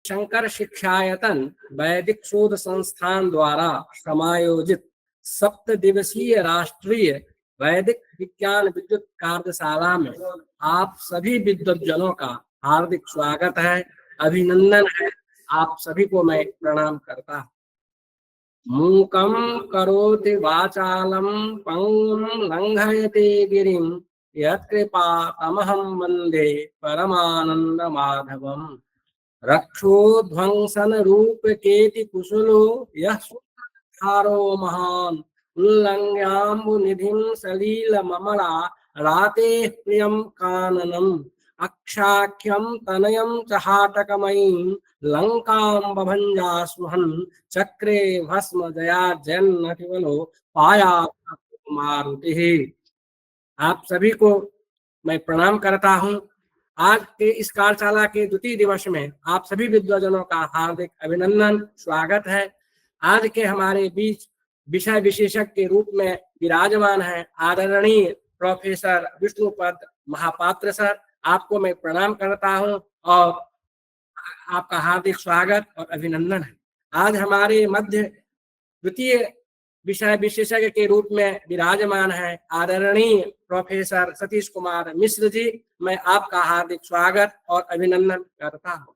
शंकर शिक्षायतन वैदिक शोध संस्थान द्वारा समायोजित 7 दिवसीय राष्ट्रीय वैदिक विज्ञान विद्युत कार्यशाला में आप सभी विद्वज्जनों का हार्दिक स्वागत है, अभिनंदन है। आप सभी को मैं प्रणाम करता हूँ। मूकं करोति वाचालं पंगुं लंघयते गिरिं यत्कृपातमहं वन्दे परमानन्दमाधवम्। रक्षोध्वंसन रूप केति कुशलो यः सूत्रधारो महान् उल्लंघ्याम्बु निधिं सलील ममला राते प्रियं काननम् अक्षाख्यं तनयं च हाटकमयीं लंकां बभञ्जास्वहन् चक्रे भस्म जया जन्नतिवलो पाया मारुतिः। आप सभी को मैं प्रणाम करता हूँ। आज के इस कार्यशाला के द्वितीय दिवस में आप सभी विद्वजनों का हार्दिक अभिनंदन, स्वागत है। आज के हमारे बीच विषय विशेषज्ञ के रूप में विराजमान है आदरणीय प्रोफेसर विष्णुपद महापात्र सर। आपको मैं प्रणाम करता हूं और आपका हार्दिक स्वागत और अभिनंदन है। आज हमारे मध्य द्वितीय विषय विशेषज्ञ के रूप में विराजमान है आदरणीय प्रोफेसर सतीश कुमार मिश्र जी। मैं आपका हार्दिक स्वागत और अभिनंदन करता हूं।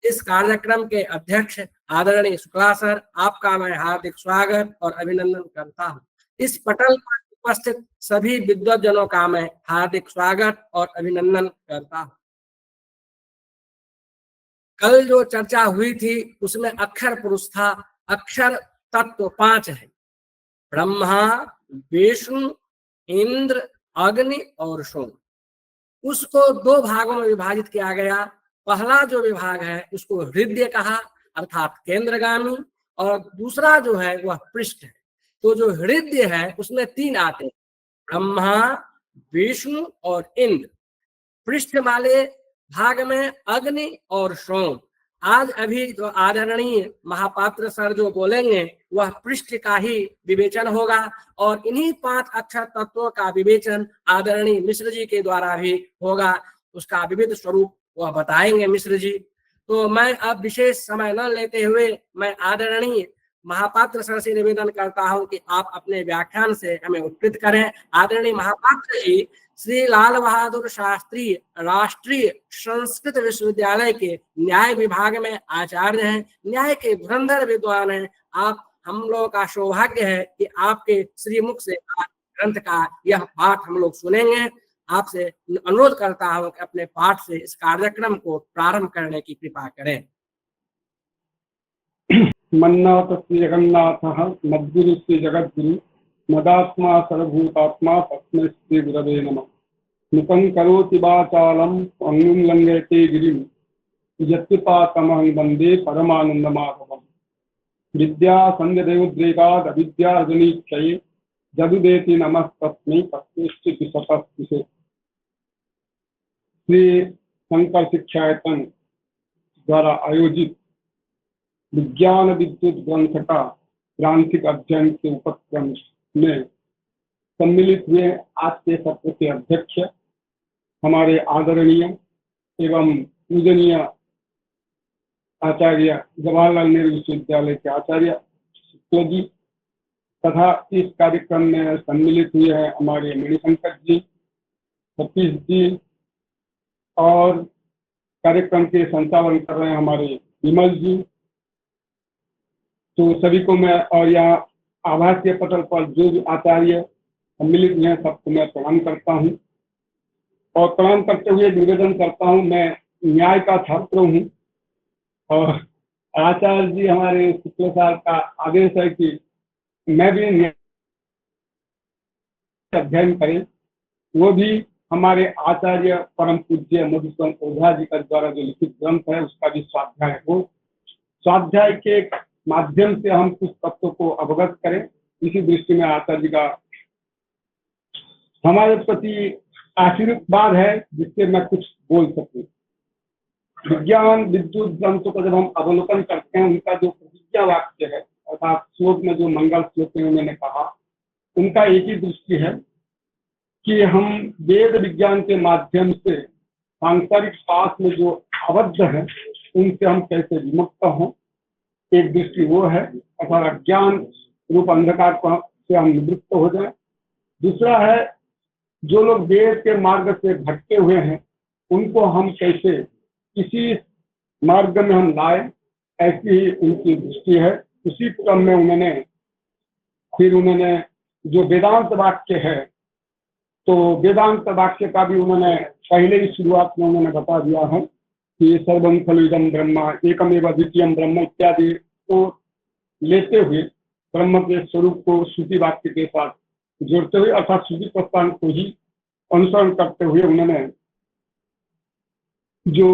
इस कार्यक्रम के अध्यक्ष आदरणीय शुक्ला सर, आपका मैं हार्दिक स्वागत और अभिनंदन करता हूं। इस पटल पर उपस्थित सभी विद्वज्जनों का मैं हार्दिक स्वागत और अभिनंदन करता हूं। कल जो चर्चा हुई थी उसमें अक्षर पुरुष था। अक्षर तत्व 5 है, ब्रह्मा, विष्णु, इंद्र, अग्नि और सोम। उसको 2 भागों में विभाजित किया गया। पहला जो विभाग है उसको हृदय कहा अर्थात केंद्रगामी, और दूसरा जो है वह पृष्ठ है। तो जो हृदय है उसमें 3 आते हैं, ब्रह्मा, विष्णु और इंद्र। पृष्ठ वाले भाग में अग्नि और सोम। आज अभी जो आदरणीय महापात्र सर जो बोलेंगे वह पृष्ठ का ही विवेचन होगा, और इन्हीं 5 अक्षर तत्वों का विवेचन आदरणीय मिश्र जी के द्वारा भी होगा। उसका विविध स्वरूप वह बताएंगे मिश्र जी। तो मैं अब विशेष समय न लेते हुए मैं आदरणीय महापात्र सर से निवेदन करता हूं कि आप अपने व्याख्यान से हमें उत्कृत करें। आदरणीय महापात्र जी श्री लाल बहादुर शास्त्री राष्ट्रीय संस्कृत विश्वविद्यालय के न्याय विभाग में आचार्य हैं, न्याय के धुरंधर विद्वान हैं। आप हम लोगों का सौभाग्य है कि आपके श्रीमुख से ग्रंथ का यह पाठ हम लोग सुनेंगे। आपसे अनुरोध करता हूं कि अपने पाठ से इस कार्यक्रम को प्रारंभ करने की कृपा करें। मन्नाथ श्री जगन्नाथ मद्गुरु श्री जगद्गुरु मदात्मा सर्वभूतात्मा तस्मै श्री गुरवे नमः। मुखं करोति वाचालं पंगुं लंघयते गिरिं यत्कृपातमहं वन्दे परमानन्दमाधवम्। विद्या संध्यदेवोद्रेकाद् अविद्यार्जनीक्षये जदुदेति नमस्तस्मै तस्मै विशतस्तिषे। श्री शंकर शिक्षायतन द्वारा आयोजित विज्ञान विद्युत ग्रंथ का ग्रांथिक अध्ययन के उपक्रम में सम्मिलित हुए आज के सत्र के अध्यक्ष हमारे आदरणीय एवं पूजनीय आचार्य जवाहरलाल नेहरू विश्वविद्यालय के आचार्य शुक्ला जी, तथा इस कार्यक्रम में सम्मिलित हुए हैं हमारे मणिशंकर जी, सतीश जी, और कार्यक्रम के संचालन कर रहे हैं हमारे विमल जी। तो सभी को मैं, और यहाँ आभासीय पटल पर जो भी आचार्य सम्मिलित हुए हैं सबको मैं प्रणाम करता हूँ, और प्रणाम करते हुए निवेदन करता हूँ, मैं न्याय का छात्र हूँ और आचार्य जी हमारे शुक्ल साल का आदेश है कि मैं भी न्याय अध्ययन करें। वो भी हमारे आचार्य परम पूज्य मधुसूदन ओझा जी का द्वारा जो लिखित ग्रंथ है उसका भी स्वाध्याय हो। स्वाध्याय के माध्यम से हम कुछ तत्वों को अवगत करें, इसी दृष्टि में आचार्य जी का हमारे प्रति आशीर्वाद है जिससे मैं कुछ बोल सकूं। विज्ञान विद्युत ग्रंथों का जब हम अवलोकन करते हैं, उनका जो प्रतिज्ञा वाक्य है अर्थात श्लोक में जो मंगल श्लोक में उन्होंने कहा, उनका एक ही दृष्टि है कि हम वेद विज्ञान के माध्यम से सांसारिक पास में जो आबद्ध है उनसे हम कैसे विमुक्त हों, एक दृष्टि वो है, अर्थात अज्ञान रूप अंधकार से हम निवृत्त हो जाए। दूसरा है जो लोग वेद के मार्ग से भटके हुए हैं उनको हम कैसे किसी मार्ग में हम लाए, ऐसी ही उनकी दृष्टि है। उसी क्रम में उन्होंने जो वेदांत वाक्य है, तो वेदांत वाक्य का भी उन्होंने पहले ही शुरुआत में उन्होंने बता दिया है कि सर्वं खलु इदं ब्रह्म एकमेव द्वितीयं ब्रह्म इत्यादि को लेते हुए ब्रह्म के स्वरूप को श्रुति वाक्य के साथ जोड़ते हुए अर्थात श्रुति प्रस्थान को ही अनुसरण करते हुए उन्होंने जो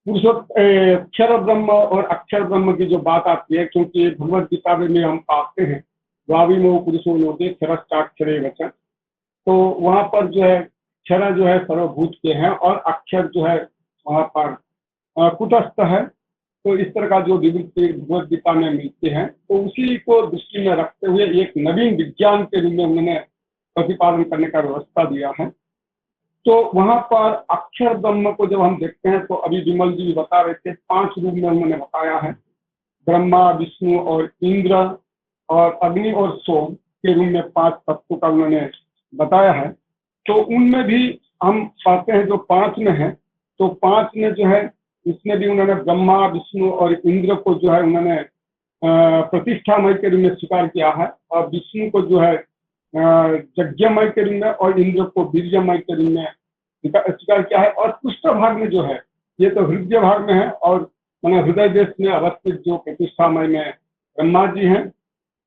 अक्षर ब्रह्म और अक्षर ब्रह्म की जो बात आती है, क्योंकि भगवत गीता में हम पाते हैं द्वाविमो पुरुषो लोके क्षरश्चाक्षरे वचन, तो वहां पर जो है क्षर जो है सर्वभूत के हैं और अक्षर जो है वहां पर कुटस्थ है। तो इस तरह का जो विवृत्ति भगवत गीता में मिलते हैं, तो उसी को दृष्टि में रखते हुए एक नवीन विज्ञान के रूप में उन्होंने प्रतिपादन करने का व्यवस्था दिया है। तो वहां पर अक्षर ब्रह्म को जब हम देखते हैं, तो अभी विमल जी बता रहे थे 5 रूप में उन्होंने बताया है, ब्रह्मा विष्णु और इंद्र और अग्नि और सोम के रूप में 5 तत्वों का उन्होंने बताया है। तो उनमें भी हम पाते हैं जो 5 में है, तो 5 में जो है इसमें भी उन्होंने ब्रह्मा विष्णु और इंद्र को जो है उन्होंने प्रतिष्ठामय के रूप में स्वीकार किया है, और विष्णु को जो है यज्ञमय के रूप में और इंद्र को वीर्यमय के रूप में स्वीकार किया है। और पृष्ठ भाग में जो है, ये तो हृदय भाग में है, और मैंने हृदय देश में अवस्थित जो प्रतिष्ठामय में ब्रह्मा जी हैं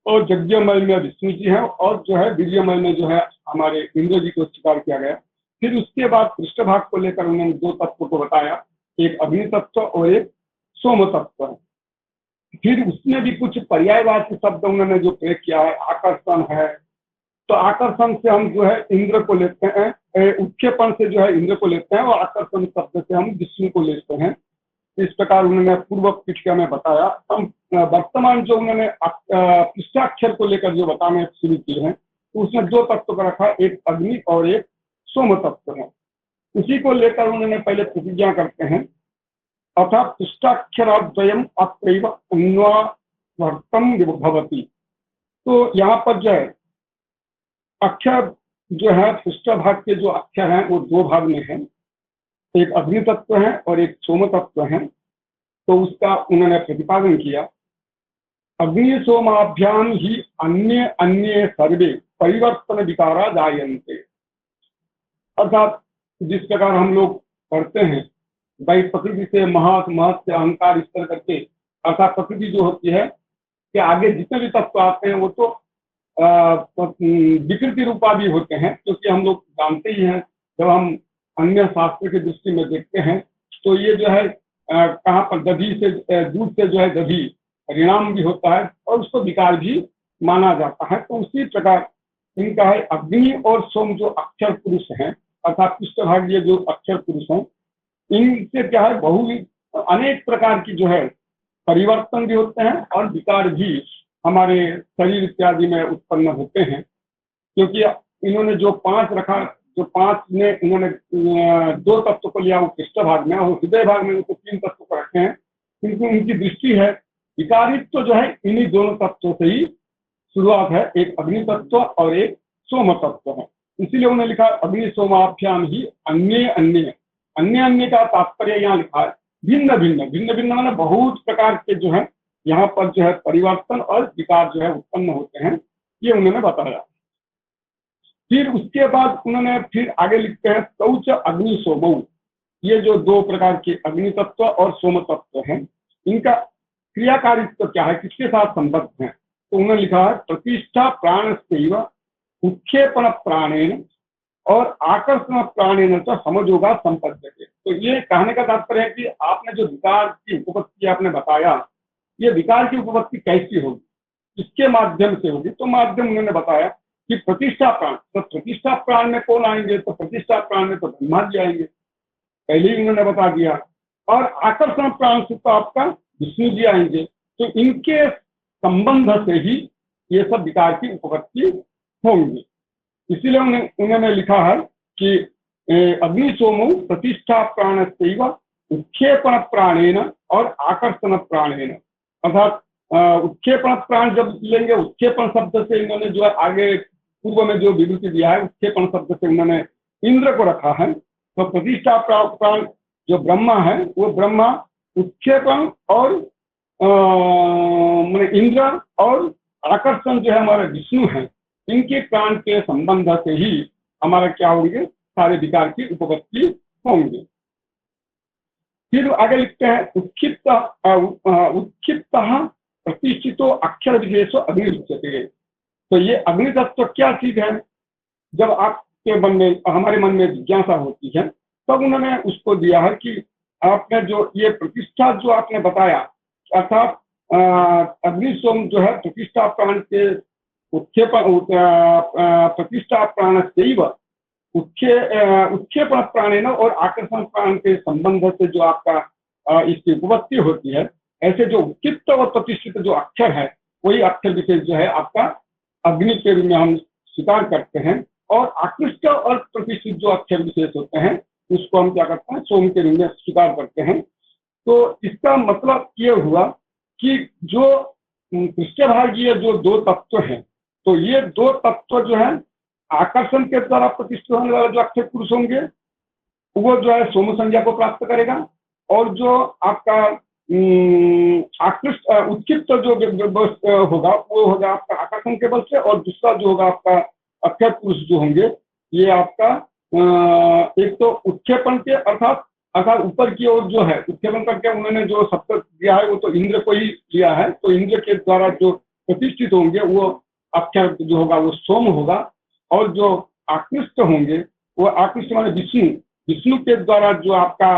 और यज्ञमय में विष्णु जी हैं, और जो है वीर्यमय में जो है हमारे इंद्र जी को स्वीकार किया गया। फिर उसके बाद पृष्ठ भाग को लेकर उन्होंने 2 तत्वों को बताया, एक अग्नि तत्व और एक सोम तत्व। फिर उसमें भी कुछ पर्यायवाची शब्द उन्होंने जो प्रयोग किया है, आकर्षण है, तो आकर्षण से हम जो है इंद्र को लेते हैं, उत्क्षेपण से जो है इंद्र को लेते हैं, और आकर्षण शब्द से हम विष्णु को लेते हैं। इस प्रकार उन्होंने पूर्व पीठिका में बताया। हम वर्तमान जो उन्होंने पृष्ठाक्षर को लेकर जो बताने शुरू किए हैं, तो उसमें 2 तत्व का रखा, एक अग्नि और एक सोम तत्व है। उसी को लेकर उन्होंने पहले प्रतिज्ञा करते हैं, अर्थात पृष्ठाक्षराद्वयम् अत्रैव अन्वावर्तम भवति। तो यहाँ पर जो है अक्षर जो है पृष्ठ भाग के जो अक्षर हैं वो 2 भाग में है, एक अग्नि तत्व है और एक सोम तत्व है। तो उसका उन्होंने प्रतिपादन किया, अग्नि सोमाभ्याम ही अन्य अन्य सर्वे परिवर्तन विकारा जायन्ते। अर्थात जिस प्रकार हम लोग पढ़ते हैं भाई प्रकृति से महत, महत से अहंकार, इस तरह करके, अर्थात प्रकृति जो होती है कि आगे जितने भी तत्व आते हैं वो तो विकृति रूपा भी होते हैं, क्योंकि हम लोग जानते ही हैं जब हम अन्य शास्त्र की दृष्टि में देखते हैं तो ये जो है कहाँ पर दधी से दूध से जो है दधी परिणाम भी होता है और उसको विकार भी माना जाता है। तो उसी प्रकार इनका है अग्नि और सोम जो अक्षर पुरुष हैं, अर्थात पृष्ठभागीय जो अक्षर पुरुष हैं, इनसे क्या है अनेक प्रकार की जो है परिवर्तन भी होते हैं और विकार भी हमारे शरीर इत्यादि में उत्पन्न होते हैं। क्योंकि इन्होंने जो 5 रखा, जो 5 में इन्होंने 2 तत्व को लिया वो पृष्ठ भाग में, और हृदय भाग में उनको 3 तत्व को रखे हैं, क्योंकि उनकी दृष्टि है विकारित्व तो जो है इन्हीं दोनों तत्वों से ही शुरुआत है, एक अग्नि तत्व और एक सोम तत्व है। इसीलिए उन्होंने लिखा अग्नि सोमाभ्याम ही अन्य अन्य। अन्य अन्य का तात्पर्य यहाँ लिखा है भिन्न भिन्न, भिन्न भिन्न माने बहुत प्रकार के जो है यहाँ पर जो है परिवर्तन और विकार जो है उत्पन्न होते हैं, ये उन्होंने बताया। फिर उसके बाद उन्होंने फिर आगे लिखते हैं शौच अग्नि सोमौ। ये जो 2 प्रकार के अग्नि तत्व और सोम तत्व हैं, इनका क्रियाकारित्व क्या है, किसके साथ संबद्ध है, तो उन्होंने लिखा है प्रतिष्ठा प्राण से उत्क्षेपण प्राणेन और आकर्षण प्राणेन तो समझोगा संपद्यते। तो ये कहने का तात्पर्य है कि आपने जो विकार की उपपत्ति आपने बताया, ये विकार की उपपत्ति कैसी होगी, किसके माध्यम से होगी, तो माध्यम उन्होंने बताया कि प्रतिष्ठा प्राण। तो प्रतिष्ठा प्राण में कौन आएंगे, तो प्रतिष्ठा प्राण में तो ब्रह्मा जी आएंगे, पहले ही उन्होंने बता दिया। और आकर्षण प्राण से तो आपका विष्णु जी आएंगे। तो इनके संबंध से ही ये सब विकार की उपपत्ति होंगी। इसीलिए उन्होंने लिखा है कि अग्नि सोमो प्रतिष्ठा प्राण से उत्क्षेपण प्राणेन और आकर्षण प्राणेन, अर्थात उत्क्षेपण प्राण जब लेंगे, उत्क्षेपण शब्द से इन्होंने जो है आगे पूर्व में जो विवृति दिया है, उत्क्षेपण शब्द से इन्होंने इंद्र को रखा है। तो प्रतिष्ठा प्राण जो ब्रह्मा है वो ब्रह्मा उत्क्षेपण और इंद्र और आकर्षण जो है हमारे विष्णु है, इनके प्राण के संबंध से ही हमारा क्या होंगे, सारे विकार की उपपत्ति होंगे। फिर आगे लिखते हैं उत्क्षिप्त प्रतिष्ठितो अक्षर विशेषो अग्नि उच्यते। तो ये अग्नि तत्व क्या चीज है? जब आपके मन में, हमारे मन में जिज्ञासा होती है, तब उन्होंने उसको दिया है कि आपने जो ये प्रतिष्ठा जो आपने बताया, अर्थात अग्नि सोम जो है प्रतिष्ठा प्राण के उत्क्षेपण प्रतिष्ठा प्राण से उत्क्षेपण प्राणेन और आकर्षण प्राण के संबंध से जो आपका इसकी उपपत्ति होती है, ऐसे जो उत्क्षिप्त और प्रतिष्ठित जो अक्षर है, वही अक्षर विशेष जो है आपका अग्नि के रूप में हम स्वीकार करते हैं, और आकृष्ट और प्रतिष्ठित जो अक्षर विशेष होते हैं उसको हम क्या करते हैं, सोम के रूप में स्वीकार करते हैं। तो इसका मतलब ये हुआ कि जो पृष्ठभागीय जो दो तत्व हैं, तो ये दो तत्व जो है आकर्षण के द्वारा प्रतिष्ठित होने वाला जो अक्षर पुरुष होंगे वो जो है सोम संज्ञा को प्राप्त करेगा, और जो आपका आकृष्ट उत्क्षिप्त जो होगा वो होगा आपका आकर्षण के बल से, और दूसरा जो होगा आपका अक्षर पुरुष जो होंगे ये आपका एक तो उत्क्षेपण के अर्थात ऊपर की ओर जो है उत्क्षेपण करके उन्होंने जो शब्द दिया है वो तो इंद्र को ही दिया है, तो इंद्र के द्वारा जो प्रतिष्ठित होंगे वो अक्षर जो होगा वो सोम होगा, और जो आकृष्ट होंगे वो आकृष्ट माने विष्णु के द्वारा जो आपका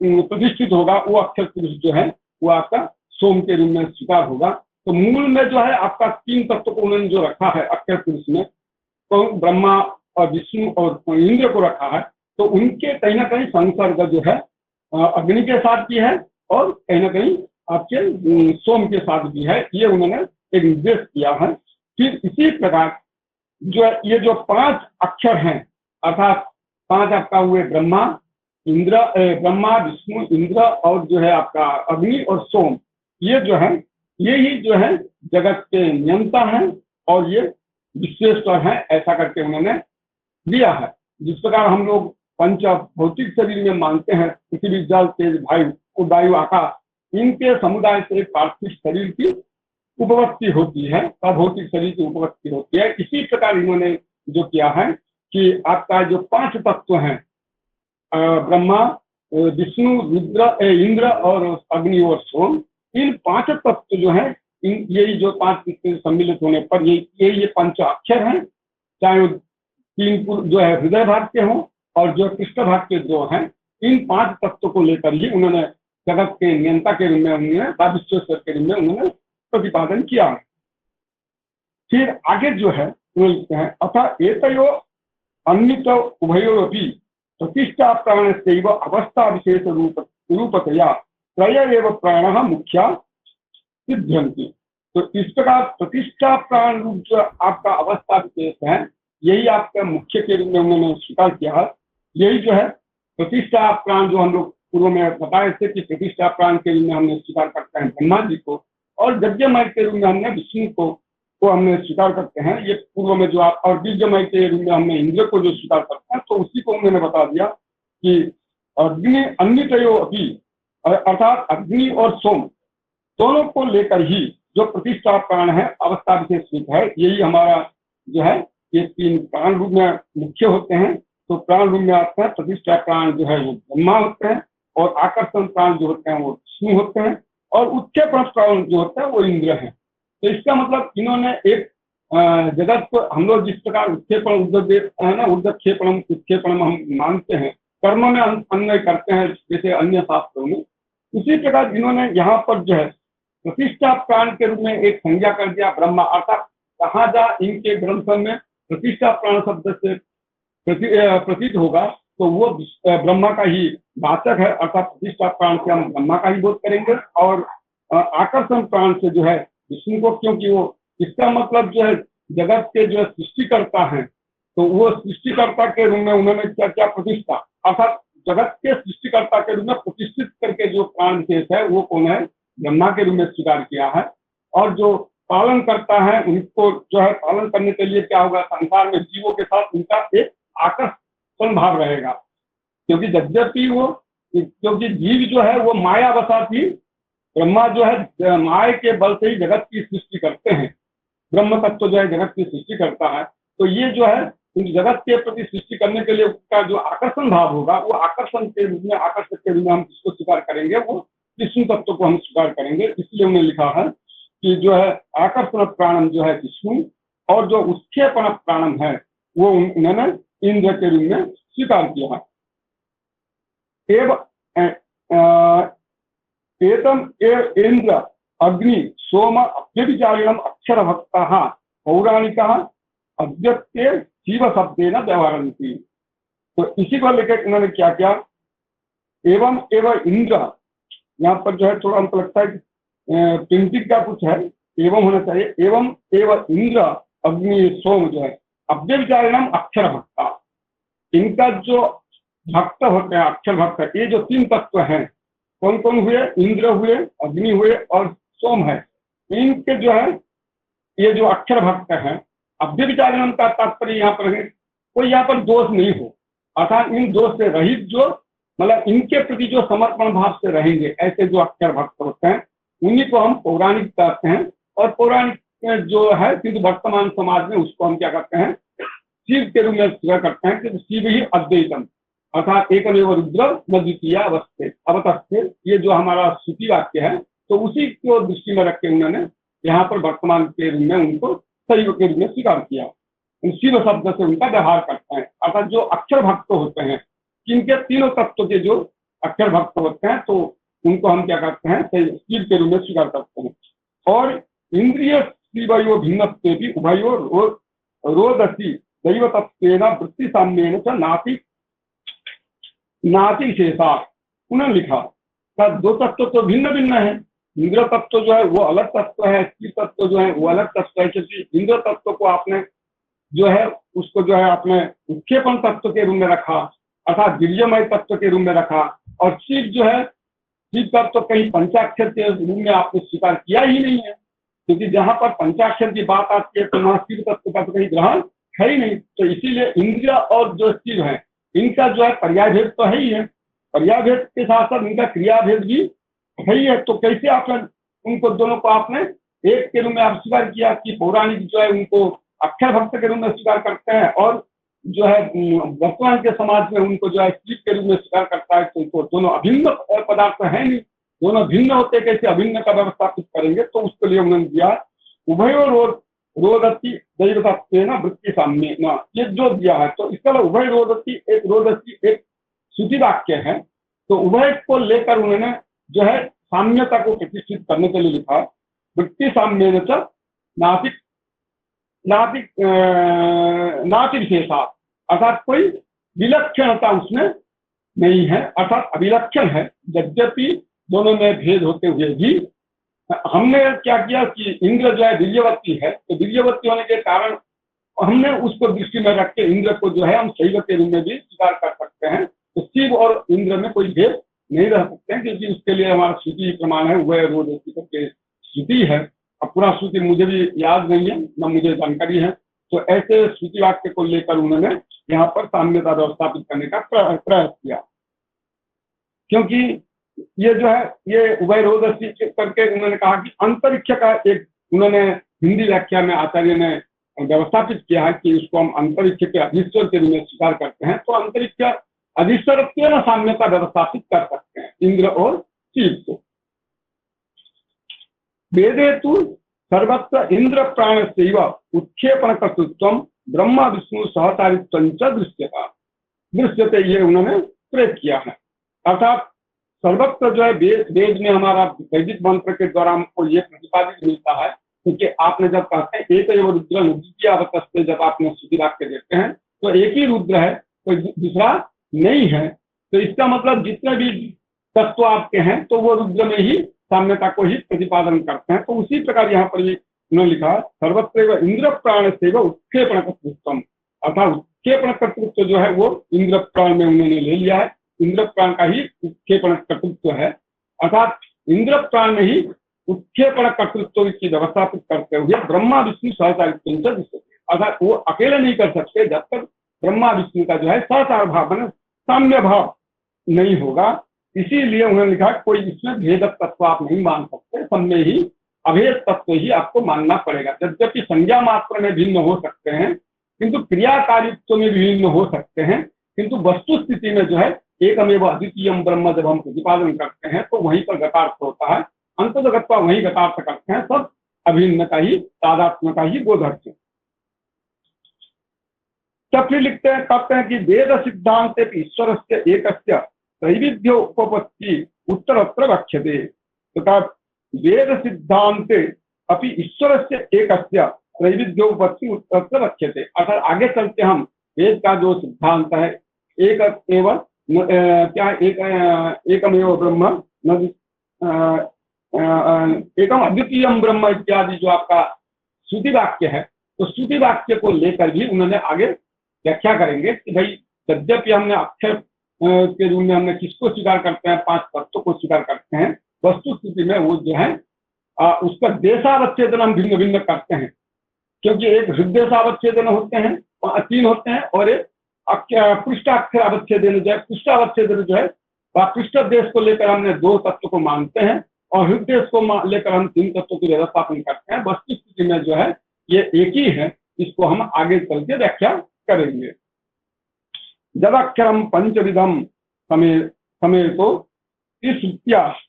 प्रतिष्ठित होगा वो अक्षर पुरुष जो है वो आपका सोम के रूप में स्वीकार होगा। तो मूल में जो है आपका तीन तत्व को उन्होंने जो रखा है अक्षर पुरुष में, तो ब्रह्मा और विष्णु और इंद्र को रखा है, तो उनके कहीं ना कहीं संसर्ग जो है अग्नि के साथ भी है और कहीं ना कहीं आपके सोम के साथ भी है, ये उन्होंने एक निर्देश किया है। फिर इसी प्रकार जो ये जो पांच अक्षर हैं, अर्थात पांच आपका हुए ब्रह्मा विष्णु इंद्र और जो है आपका अग्नि और सोम, ये जो है ये ही जो है जगत के नियंता हैं और ये विश्वेश्वर हैं, ऐसा करके उन्होंने दिया है। जिस प्रकार हम लोग पंच भौतिक शरीर में मानते हैं, पृथ्वी जल तेज वायु आकाश, इनके समुदाय से पार्थिव शरीर की उपपत्ति होती है, अभौतिक शरीर की उपपत्ति होती है। इसी प्रकार इन्होंने जो किया है कि आपका जो पांच तत्व हैं ब्रह्मा विष्णु इंद्र और अग्नि और सोम, इन पांच तत्व जो है यही जो पांच सम्मिलित होने पर ये पंच अक्षर हैं, चाहे वो तीन जो है हृदय भाग के हों और जो पृष्ठ भाग के जो हैं, इन पांच तत्वों को लेकर ही उन्होंने जगत के नियंता के रूप में उन्होंने विश्वेश्वर के रूप में उन्होंने प्रतिपादन किया है। फिर आगे जो है लिखते हैं अतः एतयो अन्वित उभयोरपि प्रतिष्ठा प्राण से अवस्था विशेष रूपतया त्रय एव प्राण मुख्या सिद्ध्यन्ति। तो इस प्रकार प्रतिष्ठा प्राण रूप जो आपका अवस्था विशेष है, यही आपका मुख्य के रूप में उन्होंने स्वीकार किया है। यही जो है प्रतिष्ठा प्राण जो हम लोग पूर्व में बताए थे कि प्रतिष्ठा प्राण के रूप में हमने स्वीकार करते हैं ब्रह्मा जी को, और यज्ञमय के रूप में हमने विष्णु को हमने स्वीकार करते हैं। ये पूर्व में जो आप और बीजमय के रूप में हमने इंद्र को जो स्वीकार करते हैं, तो उसी को उन्होंने बता दिया कि अग्नि अन्वितयो अपि, अर्थात अग्नि और सोम दोनों को लेकर ही जो प्रतिष्ठा प्राण है अवस्था विशेष है, यही हमारा जो है ये तीन प्राण रूप में मुख्य होते हैं। तो प्राण रूप में आते हैं प्रतिष्ठा प्राण जो है वो ब्रह्मा होते हैं, और आकर्षण प्राण जो होते हैं वो विष्णु होते हैं, और उत्क्षेपण प्राण जो होता है वो इंद्र है। तो इसका मतलब इन्होंने एक जगत को हम लोग जिस प्रकार उत्क्षेपण है ना, उत्क्षेपणम उत्क्षेपणम हम मानते हैं, कर्म में अन्वय करते हैं जैसे अन्य शास्त्रों में, उसी प्रकार इन्होंने यहाँ पर जो है प्रतिष्ठा प्राण के रूप में एक संज्ञा कर दिया ब्रह्मा। अर्थात कहाँ जा इनके ग्रंथों में प्रतिष्ठा प्राण शब्द से प्रतीत होगा तो वो ब्रह्मा का ही वाचक है, अर्थात प्रतिष्ठा प्राण से हम ब्रह्मा का ही बोध करेंगे, और आकर्षण प्राण से जो है विष्णु को, क्योंकि वो इसका मतलब जो है जगत के जो सृष्टिकर्ता हैं, तो वो सृष्टिकर्ता के रूप में उन्होंने क्या क्या प्रतिष्ठा, अर्थात जगत के सृष्टिकर्ता के रूप में प्रतिष्ठित करके जो प्राण विशेष है वो कौन है, ब्रह्मा के रूप में स्वीकार किया है। और जो पालन करता है उनको जो है पालन करने के लिए क्या होगा, संसार में जीवों के साथ उनका एक आकर्षण भाव रहेगा। क्योंकि यद्यपि वो क्योंकि जीव जो है वो माया वशा थी, ब्रह्मा जो है माया के बल से ही जगत की सृष्टि करते हैं, ब्रह्म तत्व जो है जगत की सृष्टि करता है। तो ये जो है जगत के प्रति सृष्टि करने के लिए उसका जो आकर्षण भाव होगा वो आकर्षण के रूप में, आकर्षक के रूप में हम किसको स्वीकार करेंगे, वो विष्णु तत्व को हम स्वीकार करेंगे। इसलिए उन्होंने लिखा है कि जो है आकर्षण प्राणम जो है विष्णु, और जो उत्क्षेपण प्राणम है वो उन्होंने इंद्र के रूप में स्वीकार किया है। एतम इंद्र अग्नि सोम अभ्यभिचारिणम अक्षर भक्ता पौराणिका अद्यत्य शिव शब्देन व्यवहरन्ति। तो इसी को लेकर उन्होंने क्या किया, एवं इंद्र, यहाँ पर जो है थोड़ा हमको लगता है प्रिंटिंग का कुछ है, एवं होना चाहिए, एवं इंद्र अग्नि सोम जो है अभ्यभिचारिणम अक्षर भक्ता, इनका जो भक्त होते हैं अक्षर भक्त, ये जो तीन तत्व हैं कौन कौन हुए, इंद्र हुए, अग्नि हुए और सोम है, इनके जो है ये जो अक्षर भक्त हैं, अभ्यभिचारिणम का तात्पर्य यहाँ पर है कोई यहाँ पर दोष नहीं हो, अर्थात इन दोष से रहित जो मतलब इनके प्रति जो समर्पण भाव से रहेंगे ऐसे जो अक्षर भक्त होते हैं उन्हीं को हम पौराणिक कहते हैं। और पौराणिक जो है फिर वर्तमान समाज में उसको हम क्या करते हैं, शिव के रूप में स्वीकार करते हैं कि शिव ही अद्वैतम, अर्थात एकमेव रुद्र न द्वितीय अवतस्थे, ये जो हमारा श्रुति वाक्य है तो उसी को दृष्टि में रख के उन्होंने यहाँ पर वर्तमान के रूप में उनको शैव के रूप में स्वीकार किया, शिव शब्द से उनका व्यवहार करते हैं। अर्थात जो अक्षर भक्त होते हैं, जिनके तीनों तत्व के जो अक्षर भक्त होते हैं तो उनको हम क्या करते हैं, शिव के रूप में स्वीकार करते हैं। और इंद्रिय शिवयो भिन्नत्वे भी उभयो रोदसी दैवतत्वेन वृत्ति साम्येन च नाति शेषा। उन्होंने लिखा दो तत्व तो भिन्न भिन्न है, इंद्र तत्व जो है वो अलग तत्व है, शिव तत्व जो है वो अलग तत्व है। क्योंकि इंद्र तत्व को आपने जो है उसको जो है आपने उत्क्षेपण तत्व के रूप में रखा, अर्थात वीर्यमय तत्व के रूप में रखा, और शिव जो है शिव तत्व कहीं पंचाक्षर के रूप में आपने स्वीकार किया ही नहीं है, क्योंकि जहां पर पंचाक्षर की बात आती है तो वहां शिव तत्व का तो कहीं ग्रहण है ही नहीं। तो इसीलिए इंद्र और जो शिव है इनका जो है पर्याय भेद तो है ही है, पर्याय भेद के साथ साथ इनका क्रिया भेद भी है ही है। तो कैसे आपने उनको दोनों को आपने एक के रूप में आप स्वीकार किया कि पौराणिक जो है उनको अक्षर भक्त के रूप में स्वीकार करते हैं और जो है वर्तमान के समाज में उनको जो है शिव के रूप में स्वीकार करता है, तो उनको दोनों अभिन्न पदार्थ है नहीं, दोनों भिन्न होते कैसे अभिन्न का व्यवस्थापित करेंगे। तो उसके लिए उन्होंने दिया उभयो रोदती दैवतत्वेन वृत्ति साम्य, ये जो दिया है तो इसका उभय रोदती एक श्रुति वाक्य है, तो उभय को लेकर उन्होंने जो है साम्यता को प्रतिष्ठित करने के लिए लिखा वृत्ति साम्येन च नाति विशेषा, अर्थात कोई विलक्षणता उसमें नहीं है, अर्थात अविलक्षण है। यद्यपि दोनों में भेद होते हुए भी हमने क्या किया कि इंद्र जो है वीर्यवती है, तो वीर्यवती होने के कारण हमने उसको दृष्टि में रख के इंद्र को जो है हम शैव के रूप में भी स्वीकार कर सकते हैं। तो शिव और इंद्र में कोई भेद नहीं रह सकते हैं, क्योंकि उसके लिए हमारा श्रुति प्रमाण है, वह रोदसी करके श्रुति है। अब पूरा श्रुति मुझे भी याद नहीं है, न मुझे जानकारी है, तो ऐसे श्रुति वाक्य को लेकर उन्होंने यहाँ पर साम्यता व्यवस्थापित करने का प्रयास किया। क्योंकि ये जो है ये उभय रोदसी करके उन्होंने कहा कि अंतरिक्ष का एक उन्होंने हिंदी व्याख्या में आचार्य ने व्यवस्थापित किया है कि उसको हम अंतरिक्ष के अधीश्वर के रूप में स्वीकार करते हैं, तो अंतरिक्ष अधीश्वर साम्यता व्यवस्थापित कर सकते हैं इंद्र और शिव को। वेदे तु सर्वत्र इंद्र प्राण सेव उत्क्षेपण कर्तृत्व ब्रह्मा विष्णु सहचारित्व दृश्यते, ये उन्होंने प्रयोग किया है। अर्थात सर्वत्र जो है वेद में हमारा वैदिक मंत्र के द्वारा हमको ये प्रतिपादित मिलता है, क्योंकि आपने जब कहते हैं एक रुद्र द्वितीय अवतस्थे, जब आपने श्रुति वाक्य देखते हैं तो एक ही रुद्र है, कोई दूसरा नहीं है। तो इसका मतलब जितने भी तत्व आपके हैं तो वो रुद्र में ही साम्यता को ही प्रतिपादन करते हैं। तो उसी प्रकार यहाँ पर उन्होंने लिखा सर्वत्र इंद्र प्राण से उत्क्षेपण कर्तृत्व, अर्थात उत्क्षेपण कर्तृत्व जो है वो इंद्र प्राण में उन्होंने ले लिया है। इंद्र प्राण का ही उत्क्षेपण कर्तृत्व है, अर्थात इंद्र प्राण में ही उत्क्षेपण कर्तृत्व की व्यवस्था करते हुए ब्रह्मा विष्णु सहचारित्व, अर्थात वो अकेले नहीं कर सकते जब तक ब्रह्मा विष्णु का जो है सहचार भाव बने, साम्य भाव नहीं होगा। इसीलिए उन्होंने लिखा कोई इसमें भेद तत्व आप नहीं मान सकते, सब में ही अभेद तत्व ही आपको मानना पड़ेगा। यद्यपि संज्ञा मात्र में भिन्न हो सकते हैं, किंतु क्रियाकारित्व में भिन्न हो सकते हैं, किंतु वस्तु स्थिति में जो है एकमेव अद्वितीयम ब्रह्म जब हम प्रतिपादन करते हैं तो वहीं पर गतार्थ होता है, अंततः वहीं गतार्थ करते हैं, सब अभिन्न का ही, तादात्म्य का ही बोधक है। तब फिर लिखते हैं, कहते हैं कि वेद सिद्धांत ईश्वर से एक त्रैविध्य उपपत्ति उत्तरत्र वक्ष्यते, तथा वेद सिद्धांते अपि ईश्वर से एक त्रैविध्य उपपत्ति उत्तरत्र वक्ष्यते, अर्थात आगे चलते हम वेद का जो सिद्धांत है एक एवं क्या एकमेव ब्रह्म एकम अद्वितीयम ब्रह्म इत्यादि जो आपका श्रुति वाक्य है, तो श्रुति वाक्य को लेकर भी उन्होंने आगे व्याख्या करेंगे कि भाई यद्यपि हमने अक्षर के रूप में हमने किसको स्वीकार करते हैं, 5 तत्वों को स्वीकार करते हैं, वस्तु स्थिति में वो जो है उसका देशावच्छेदन हम भिन्न भिन्न करते हैं, क्योंकि एक हृदयसावच्छेदन होते हैं 3 होते हैं, और एक पृष्ठाक्षर अवच्छेदन जो है, पृष्ठावच्छेदन जो है पृष्ठ देश को लेकर हमने 2 तत्व को मानते हैं और हृदय को लेकर हम 3 तत्वों की व्यवस्थापन करते हैं। वस्तु स्थिति में जो है ये एक ही है, इसको हम आगे चल के व्याख्या करेंगे। जदाक्षरम पंचविधम समय तो इस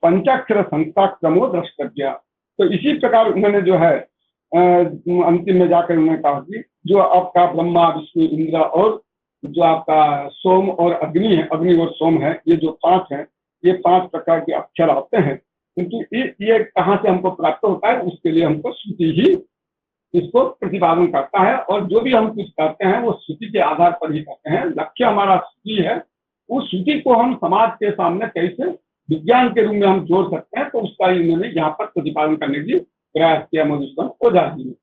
पंचाक्षर संख्या क्रमो द्रष्टव्य। तो इसी प्रकार उन्होंने जो है अंतिम में जाकर उन्होंने कहा कि जो आपका ब्रह्मा विष्णु इंद्र और जो आपका सोम और अग्नि है, अग्नि और सोम है, ये जो 5 हैं, ये 5 प्रकार के अक्षर आते हैं, किंतु ये कहाँ से हमको प्राप्त होता है, उसके लिए हमको श्रुति ही इसको प्रतिपादन करता है, और जो भी हम कुछ करते हैं वो श्रुति के आधार पर ही करते हैं। लक्ष्य हमारा श्रुति है, उस श्रुति को हम समाज के सामने कैसे विज्ञान के रूप में हम जोड़ सकते हैं, तो उसका इन्होंने यहाँ पर प्रतिपादन करने की प्रयास किया मधुसूदन ओझा जी ने।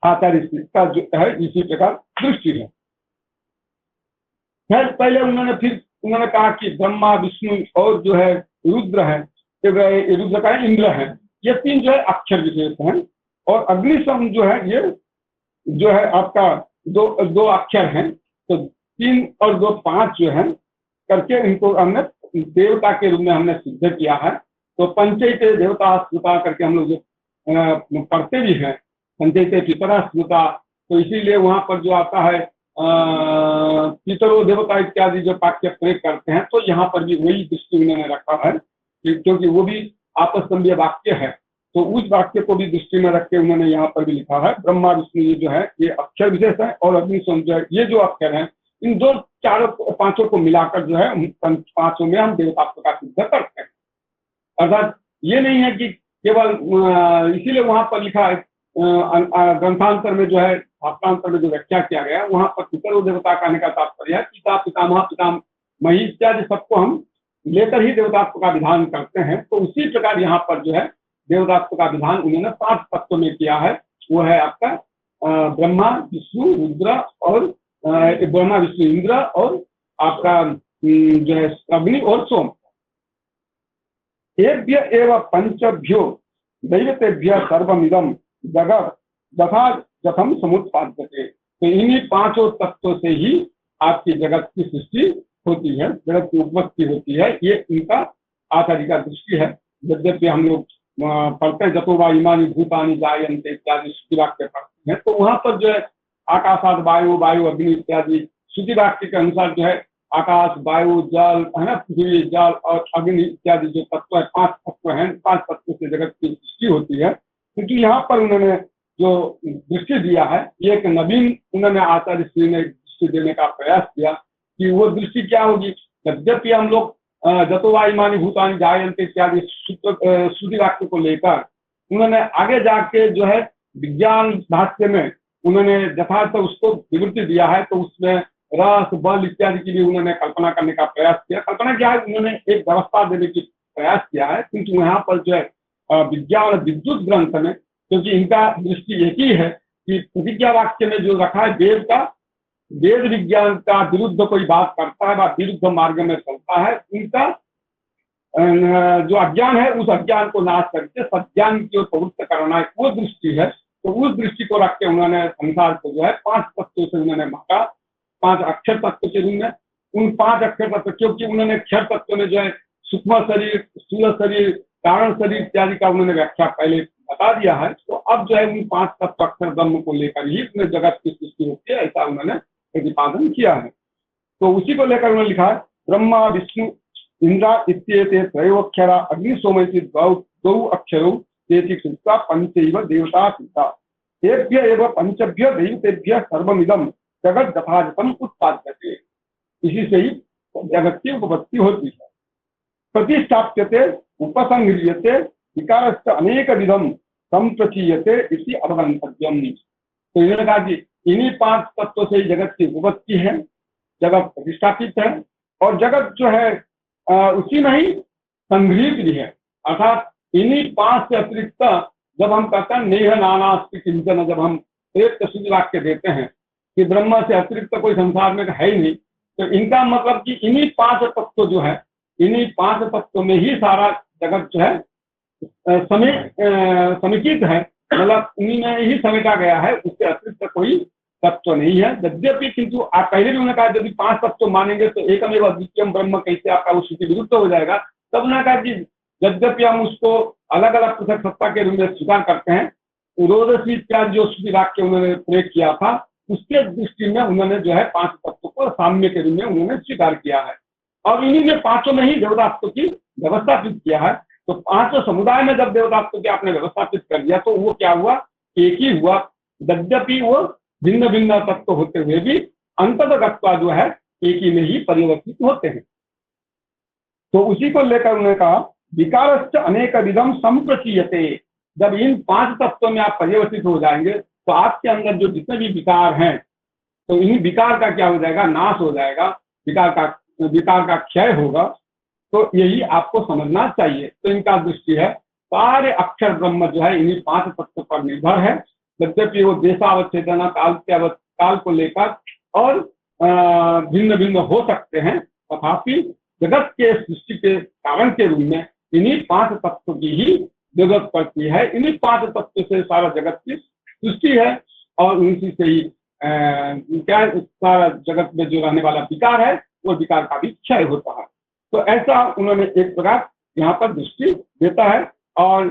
आचार्य का जो है इसी प्रकार दृष्टि है। पहले उन्होंने कहा कि ब्रह्मा विष्णु और जो है रुद्र है, रुद्र का इंद्र है, ये 3 जो है अक्षर विशेष हैं, और अग्निशम जो है ये जो है आपका 2 अक्षर हैं, तो 3 और 2 5 जो है करके इनको हमने देवता के रूप में हमने सिद्ध किया है। तो पंचैते देवता स्मृता करके हम लोग पढ़ते भी हैं, पंचैते पितरा स्मृता, तो इसीलिए वहां पर जो आता है पितरो देवता इत्यादि जो वाक्य प्रयोग करते हैं, तो यहाँ पर भी वही दृष्टि उन्होंने रखा है, क्योंकि वो भी आपस्तंभीय वाक्य है, तो उस वाक्य को भी दृष्टि में रख के उन्होंने यहाँ पर भी लिखा है ब्रह्मा विष्णु ये जो है ये अक्षर विशेष है, और अग्निशोम जो है ये जो अक्षर है, इन 5 को मिलाकर जो है 5 में हम देवतात्व का सिद्ध करते हैं। अर्थात ये नहीं है कि केवल इसीलिए वहां पर लिखा है ग्रंथांतर में जो है शास्त्रांतर में जो व्याख्या किया गया, वहां पर पितरो देवता कहने का तात्पर्य है पिता पितामह पितामही इत्यादि सबको हम लेकर ही देवतात्व का विधान करते हैं। तो उसी प्रकार यहाँ पर जो है देवतात्व का विधान उन्होंने 5 तत्व में किया है, वो है आपका ब्रह्मा विष्णु रुद्र और ब्रह्मा विष्णु इंद्र और आपका जो है अग्नि और सोम। एभ्य एवं पंचभ्यो दैवतेभ्य सर्वमिदं जगत तथा जथम समुत्पाद्यते। तो इन्हीं 5 तत्वों से ही आपकी जगत की सृष्टि होती है, जगत की उत्पत्ति होती है, ये इनका आचार्य का दृष्टि है। यद्यपि हम लोग पढ़ते हैं जतो वा इमानि भूतानि जायन्ते इत्यादि श्रुति वाक्य पढ़ते हैं, तो वहां पर जो है आकाशाद वायु वायु अग्नि इत्यादि श्रुति वाक्य के अनुसार जो है आकाश वायु जल है ना, पृथ्वी जल और अग्नि इत्यादि जो तत्व है 5 तत्व हैं, 5 तत्व से जगत की सृष्टि होती है। क्योंकि यहाँ पर उन्होंने जो दृष्टि दिया है ये एक नवीन उन्होंने आचार्य श्री ने दृष्टि देने का प्रयास किया कि वो दृष्टि क्या होगी। यद्यपि हम लोग जतो वा इमानि भूतानि जायन्ते इत्यादि श्रुति वाक्य को लेकर उन्होंने आगे जाके जो है विज्ञान भाष्य में उन्होंने यथार्थ उसको विवृत्ति दिया है, तो उसमें रस बल इत्यादि की भी उन्होंने कल्पना करने का प्रयास किया। कल्पना क्या है, उन्होंने एक व्यवस्था देने की प्रयास किया है, किंतु यहाँ पर जो है विज्ञान विद्युत ग्रंथ में, क्योंकि इनका दृष्टि एक ही है कि प्रतिज्ञा वाक्य में जो रखा है वेद का वेद विज्ञान का विरुद्ध कोई बात करता है, वह विरुद्ध मार्ग में चलता है, उनका जो अज्ञान है उस अज्ञान को नाश करके सज्ञान की ओर प्रवृत्त करना है, वो दृष्टि है। तो उस दृष्टि को रख के उन्होंने संसार को जो है 5 तत्वों से उन्होंने बांटा, 5 अक्षर तत्व के रूप में। उन 5 अक्षर तत्व, क्योंकि उन्होंने अक्षर तत्व में जो है सूक्ष्म शरीर, स्थूल शरीर, कारण शरीर इत्यादि का उन्होंने व्याख्या पहले बता दिया है। तो अब जो है उन 5 तत्व अक्षर ब्रह्म को लेकर ही उसमें जगत की सृष्टि होती है, ऐसा उन्होंने प्रतिपादन किया है। तो उसी को लेकर उन्होंने लिखा है ब्रह्मा विष्णु इंद्रा इत्येते त्रयोक्षरा अग्नि सोमैति द्वौ अक्षरौ तेति कृत्वा पंचैव देवता कृता तेभ्य एव पंचभ्य दैवतेभ्य सर्वमिदं जगत यथायथम उत्पाद्यते। इसी से ही जगत की उपपत्ति होती है। प्रतिष्ठाप्यते उपसंह्रियते विकारश्च अनेक विधम संप्रचीयते इति अवगंतव्यम। तो इन्होंने कहा कि इन्हीं 5 तत्वों से जगत की उपपत्ति है, जगत प्रतिष्ठापित है, और जगत जो है उसी में ही संग्रहित भी है। अर्थात इन्हीं 5 से अतिरिक्त जब हम कहते हैं नेह नानास्ति चिंतन, जब हम एक शुद्ध वाक्य देते हैं कि ब्रह्म से अतिरिक्त कोई संसार में है ही नहीं, तो इनका मतलब कि इन्हीं 5 तत्व जो है, इन्हीं 5 तत्वों में ही सारा जगत जो है समेकित है, मतलब इन्हीं में ही समेटा गया है, उससे अतिरिक्त कोई तत्व नहीं है। यद्यपि किंतु आप पहले भी उन्होंने कहा यदि 5 तत्व मानेंगे तो एकमेव अद्वितीयम ब्रह्म कैसे आपका उस श्रुति विरुद्ध हो जाएगा। तब उन्होंने कहा कि यद्यपि हम उसको अलग अलग पृथक सत्ता के रूप में स्वीकार करते हैं, रोदसी इत्यादि जो श्रुति वाक्य उन्होंने प्रयोग किया था, उसके दृष्टि में उन्होंने जो है 5 तत्व को साम्य के रूप में उन्होंने स्वीकार किया है, और इन्हीं में 5 में ही देवतात्व की व्यवस्थापित किया है। तो 5 समुदाय में जब देवतात्व की आपने व्यवस्थापित कर दिया तो वो क्या हुआ, एक ही हुआ। यद्यपि वो भिन्न भिन्न तत्व होते हुए भी अंततः जो है एक ही में ही परिवर्तित होते हैं। तो उसी को लेकर उन्होंने कहा विकारश्च अनेक विधम संप्रचीयते। जब इन 5 तत्वों में आप परिवर्तित हो जाएंगे तो आपके अंदर जो जितने भी विकार हैं, तो इन्हीं विकार का क्या हो जाएगा, नाश हो जाएगा, विकार का क्षय होगा। तो यही आपको समझना चाहिए। तो इनका दृष्टि है सारे अक्षर ब्रह्म जो है इन्हीं 5 तत्वों पर निर्भर है। यद्यपि वो देशावच्छेदना काल को लेकर और भिन्न भिन्न हो सकते हैं, तथापि जगत के सृष्टि के कारण के रूप में इन्हीं 5 तत्व की ही जरूरत पड़ती है। इन्हीं 5 तत्व से सारा जगत की सृष्टि है, और उसी से ही क्या सारा जगत में जो रहने वाला विकार है वो विकार का भी क्षय होता है। तो ऐसा उन्होंने एक प्रकार यहाँ पर दृष्टि देता है। और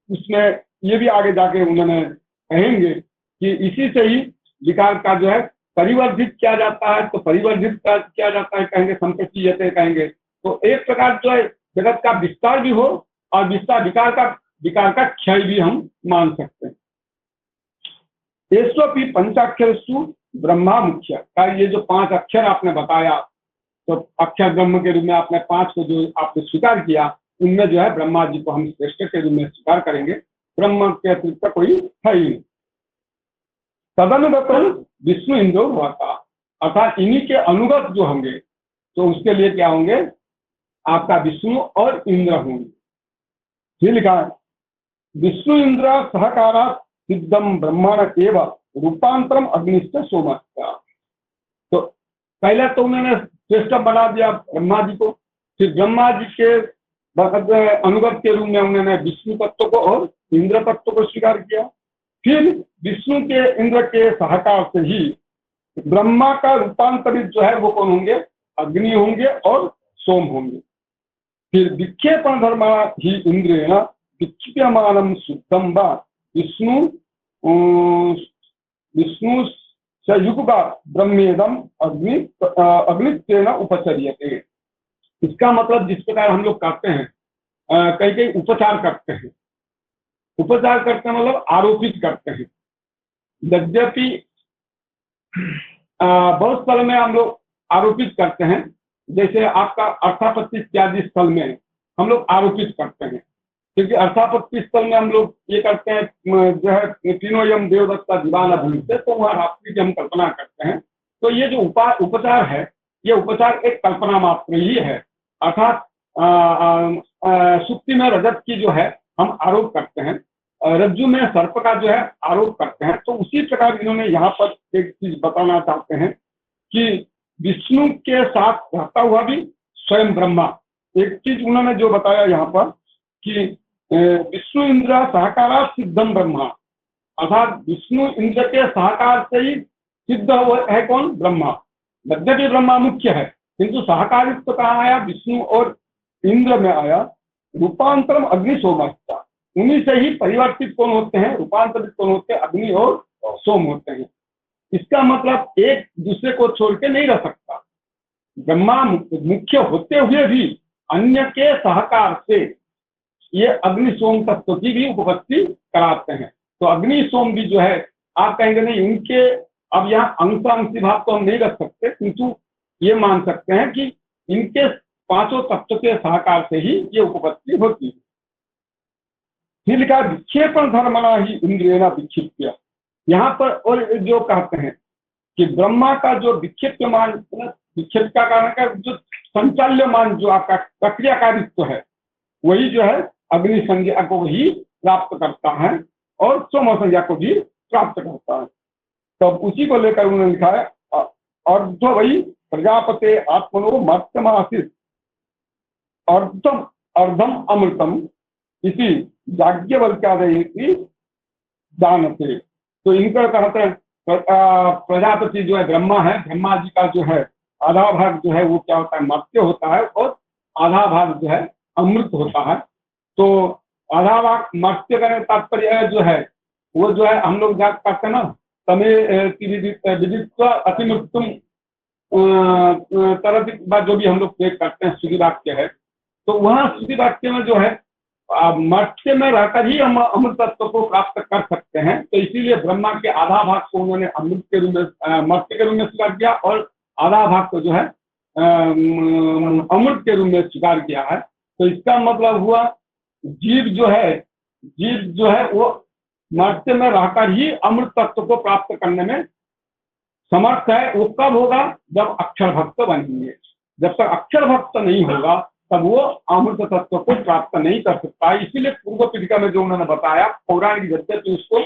उसमें ये भी आगे जाके उन्होंने कहेंगे कि इसी से ही विकार का जो है परिवर्धित किया जाता है। तो परिवर्धित किया जाता है कहेंगे संप्रचीयते कहेंगे। तो एक प्रकार जो है जगत का विस्तार भी हो और विकार का क्षय भी हम मान सकते हैं। एस्वपि पंचाक्षरसु ब्रह्मा मुख्य का ये जो 5 अक्षर आपने बताया, तो अक्षर ब्रह्म के रूप में आपने 5 को जो आपने स्वीकार किया, उनमें जो है ब्रह्मा जी को हम श्रेष्ठ के रूप में स्वीकार करेंगे। ब्रह्म के अतिरिक्त कोई है ही नहीं। तदनुगत विष्णु इंद्र हुआ, अर्थात इन्हीं के अनुगत जो होंगे तो उसके लिए क्या होंगे, आपका विष्णु और इंद्र होंगे। ये लिखा है विष्णु इंद्र सहकारा सिद्धम ब्रह्मांड एवं रूपांतरम अग्निश्च सोम। तो पहले तो उन्होंने श्रेष्ठ बना दिया ब्रह्मा जी को, फिर ब्रह्मा जी के अनुगत के रूप में उन्होंने विष्णु तत्व को और इंद्र तत्व को स्वीकार किया। फिर विष्णु के इंद्र के सहकार से ही ब्रह्मा का रूपांतरित जो है वो कौन होंगे, अग्नि होंगे और सोम होंगे। फिर विक्षेपण धर्म ही इंद्रेण विक्षिप्यमानम शुद्धम व विष्णु युग ब्रह्मेदम अग्नित्वेन उपचर्यते। इसका मतलब जिस प्रकार हम लोग करते हैं, कई उपचार करते हैं, उपचार करते हैं मतलब आरोपित करते हैं। यद्यपि बहुत स्थल में हम लोग आरोपित करते हैं, जैसे आपका अर्थापत्ति इत्यादि स्थल में हम लोग आरोपित करते हैं, क्योंकि अर्थापत्ति स्थल में हम लोग ये करते हैं जो है तीनों यम देवदत्ता दीवाना भूलते, तो वहाँ रात्रि की हम कल्पना करते हैं। तो ये जो उपचार है, ये उपचार एक कल्पना मात्र ही है। अर्थात सुक्ति में रजत की जो है हम आरोप करते हैं, रज्जु में सर्प का जो है आरोप करते हैं, तो उसी प्रकार इन्होंने यहाँ पर एक चीज बताना चाहते हैं कि विष्णु के साथ रहता हुआ भी स्वयं ब्रह्मा, एक चीज उन्होंने जो बताया यहाँ पर कि विष्णु इंद्र सहकारा सिद्धम ब्रह्मा, अर्थात विष्णु इंद्र के सहकार से ही सिद्ध है कौन? ब्रह्मा। यद्यपि ब्रह्मा मुख्य है किंतु सहकारित्व कहाँ आया? विष्णु और इंद्र में आया। रूपांतरम अग्नि सोमस्ता, उन्हीं से ही परिवर्तित कौन होते हैं? रूपांतरित कौन होते हैं? अग्नि और सोम होते हैं। इसका मतलब एक दूसरे को छोड़ के नहीं रह सकता। ब्रह्मा मुख्य होते हुए भी अन्य के सहकार से ये अग्नि सोम तत्व की भी उपपत्ति कराते हैं। तो अग्नि सोम भी जो है, आप कहेंगे नहीं इनके, अब यहाँ अंशांशी भाव तो हम नहीं रख सकते, किंतु ये मान सकते हैं कि इनके पांचों तत्व के सहकार से ही ये उपपत्ति होती है। फिर लिखा विक्षेपण धर्मना ही इंद्रियना विक्षिप्य, यहाँ पर और जो कहते हैं कि ब्रह्मा का जो विक्षेप्यमान, विक्षेप का कारण का जो संचाल्यमान जो आपका प्रक्रियाकारित्व है, वही जो है अग्नि संज्ञा को ही प्राप्त करता है और सोम संज्ञा को भी प्राप्त करता है। तब उसी को लेकर उन्होंने लिखा है अर्ध वही प्रजापते आत्मनो मर्त्यमासित अर्धम अर्धम अमृतम इसी याज्ञवल्क्यादि की जानते। तो इनका कहते हैं प्रजापति जो है ब्रह्मा है, ब्रह्मा जी का जो है आधा भाग जो है वो क्या होता है? मर्त्य होता है और आधा भाग जो है अमृत होता है। तो आधा भाग मर्त्य करने तात्पर्य जो है वो जो है हम लोग याद करते हैं ना, तमें विदित्व अतिमृत्युम तरह जो भी हम लोग प्रयोग करते हैं श्रुति वाक्य है, तो वहां श्रुति वाक्य में जो है मर्त्य में रहकर ही हम अमृत तत्व को प्राप्त कर सकते हैं। तो इसीलिए ब्रह्मा के आधा भाग को उन्होंने अमृत के रूप में, मर्त्य के रूप में स्वीकार किया और आधा भाग को जो है अमृत के रूप में स्वीकार किया है। तो इसका मतलब हुआ जीव जो है वो मर्त्य में रहकर ही अमृत तत्व को प्राप्त करने में समर्थ है। वो कब होगा? जब अक्षर भक्त बनेंगे। जब तक अक्षर भक्त नहीं होगा तब वो अमृत तत्व को प्राप्त नहीं कर सकता। इसीलिए पूर्व पीठिका में जो उन्होंने बताया, पौराणिक यद्यपि उसको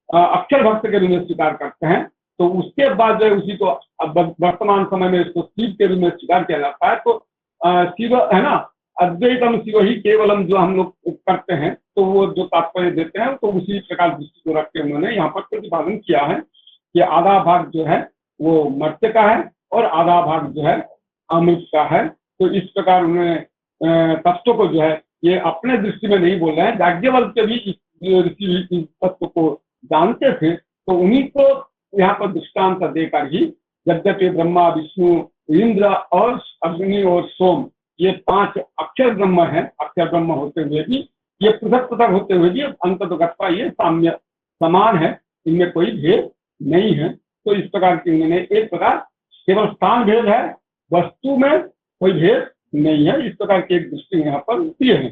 अक्षर भक्त के रूप में स्वीकार करते हैं, तो उसके बाद जो है उसी को वर्तमान समय में इसको शिव के रूप में स्वीकार किया जाता है। तो शिव है ना, अद्वैतम शिव ही केवलम जो हम लोग करते हैं, तो वो जो तात्पर्य देते हैं तो उसी प्रकार दृष्टि को रख के उन्होंने यहाँ पर प्रतिपादन किया है कि आधा भाग जो है वो मर्त्य का है और आधा भाग जो है अमृत का है। तो इस प्रकार उन्होंने तत्व को जो है ये अपने दृष्टि में नहीं बोल रहे हैं, याज्ञवल्क्य भी इस तत्व को जानते थे, तो उन्हीं को यहाँ पर दृष्टांत देकर ही यद्यपि ब्रह्मा विष्णु इंद्र और अग्नि और सोम ये पांच अक्षर ब्रह्म है, अक्षर ब्रह्म होते हुए भी ये पृथक पृथक होते हुए भी अंततोगत्वा ये साम्य समान है, इनमें कोई भेद नहीं है। तो इस प्रकार की उन्होंने एक प्रकार केवल स्थान भेद है, वस्तु में कोई भेद नहीं है, इस प्रकार की एक दृष्टि यहाँ पर दिए है।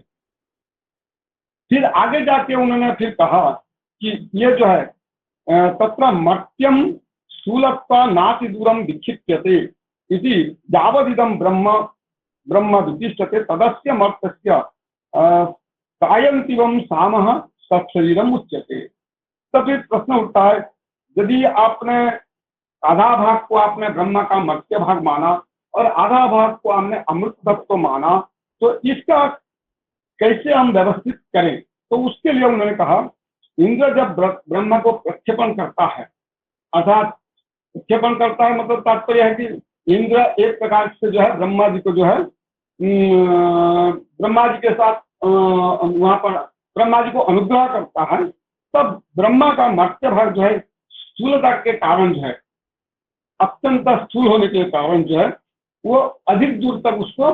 फिर आगे जाके उन्होंने फिर कहा कि ये जो है तत्र मर्त्यम स्थूलत्वा नाति दूरम विक्षिप्यते इति यावदिदं ब्रह्म विशिष्टते तदस्य मर्त्यस्य कायन्तिवं सामः तत्शरीरम उच्यते। तब फिर प्रश्न उठता है, यदि आपने आधा भाग को आपने ब्रह्म का मर्त्य भाग माना और आधा भाग को हमने अमृत तत्व माना, तो इसका कैसे हम व्यवस्थित करें? तो उसके लिए उन्होंने कहा इंद्र जब ब्रह्म को प्रक्षेपण करता है, अर्थात प्रक्षेपण करता है मतलब तात्पर्य है कि इंद्र एक प्रकार से जो है ब्रह्मा जी को जो है ब्रह्मा जी के साथ वहां पर ब्रह्मा जी को अनुग्रह करता है, तब ब्रह्मा का मर्त्य भाग जो है स्थूलता के कारण जो है, अत्यंत स्थूल होने के कारण जो है वो अधिक दूर तक उसको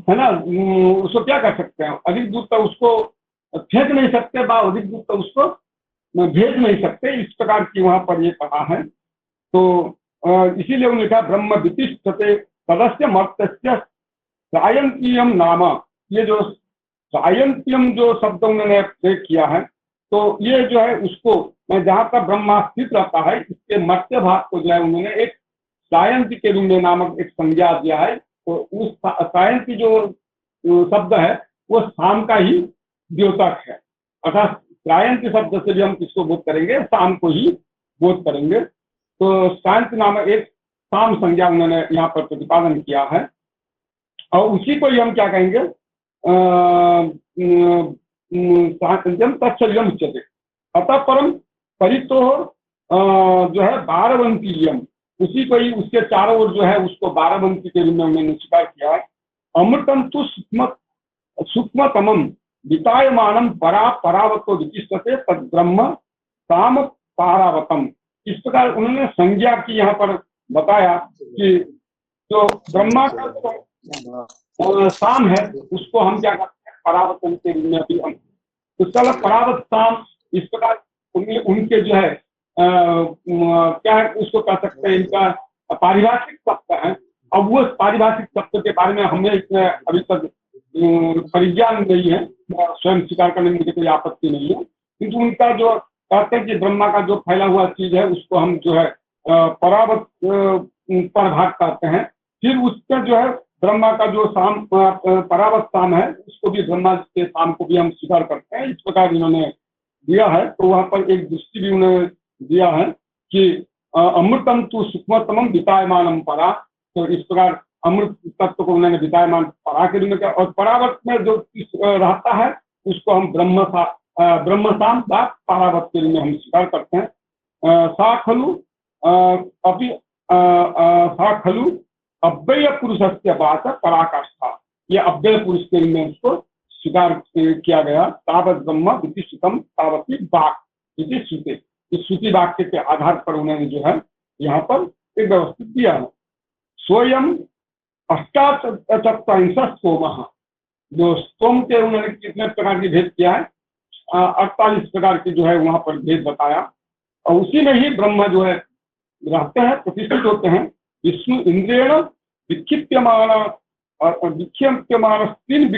है ना, उसको क्या कर सकते हैं, अधिक दूर तक उसको फेंक नहीं सकते, अधिक दूर तक उसको भेज नहीं सकते, इस प्रकार की वहां पर ये कहा है। तो इसीलिए उन्होंने कहा ब्रह्म विशिष्टते तदस्य मर्त्यस्य सायंतियम नाम, ये जो सायंतियम जो शब्द उन्होंने प्रयोग किया है, तो ये जो है उसको मैं जहां तक ब्रह्मा स्थित रहता है इसके मर्त्य भाग को जो है उन्होंने एक सायंती के रूप में नामक एक संज्ञा दिया है। तो उस सायंती जो शब्द है वो शाम का ही द्योतक है, अर्थात सायंत शब्द से भी हम किसको बोध करेंगे, शाम को ही बोध करेंगे। तो सायंत नामक एक शाम संज्ञा उन्होंने यहाँ पर प्रतिपादन किया है और उसी को ही हम क्या कहेंगे, तत्सल्यम उच्यते। अतः परम परितो जो है बारवंतीयम, उसी को ही उसके चारों ओर जो है उसको बारवंती के रूप में उन्होंने स्वीकार किया है। अमृतम तो सूक्ष्मतमम वितायमानम परा परावतो विशिष्टते तद ब्रह्म काम पारावतम। इस प्रकार उन्होंने संज्ञा की यहाँ पर बताया कि जो ब्रह्मा का जो शाम है उसको हम क्या करते हैं, परावतन के रूप में भी हम उसका परावत शाम। इस प्रकार उनके जो है क्या है उसको कह सकते हैं, इनका पारिभाषिक शब्द है। अब वो पारिभाषिक शब्द के बारे में हमें इसमें अभी तक परिज्ञान नहीं है, स्वयं स्वीकार करने में मुझे कोई आपत्ति नहीं है, किंतु उनका जो कहते हैं कि ब्रह्मा का जो फैला हुआ चीज है उसको हम जो है परावत प्रभाग कहते हैं। फिर उसका जो है ब्रह्मा का जो शाम परावत शाम है उसको भी ब्रह्मा के शाम को भी हम स्वीकार करते हैं। इस प्रकार इन्होंने दिया है। तो वहां पर एक दृष्टि भी उन्होंने दिया है कि अमृतम तु सूक्ष्मतमम वितायमानम परा। तो इस प्रकार अमृत तत्व को उन्होंने वितायमान परा के रूप में किया और परावत में जो रहता है उसको हम ब्रह्मशाम व परावत के रूप में हम स्वीकार करते हैं। सा खलु अव्यय पुरुष से बात पराकाष्ठा, ये अव्यय पुरुष के रूप में उसको स्वीकार किया गया। तावत ब्रह्म विधिष्ठितम तावती वाक इति श्रुते, इस श्रुति वाक्य के आधार पर उन्होंने जो है यहाँ पर एक व्यवस्थित दिया है। स्वयं अष्टाचत्वारिंश सोम, जो सोम के उन्होंने कितने प्रकार के भेद किया है, 48 प्रकार के जो है वहां पर भेद बताया और उसी में ही ब्रह्म जो है रहते हैं, प्रतिष्ठित होते हैं। विष्णु इंद्रियण विक्षिप्यमान तीन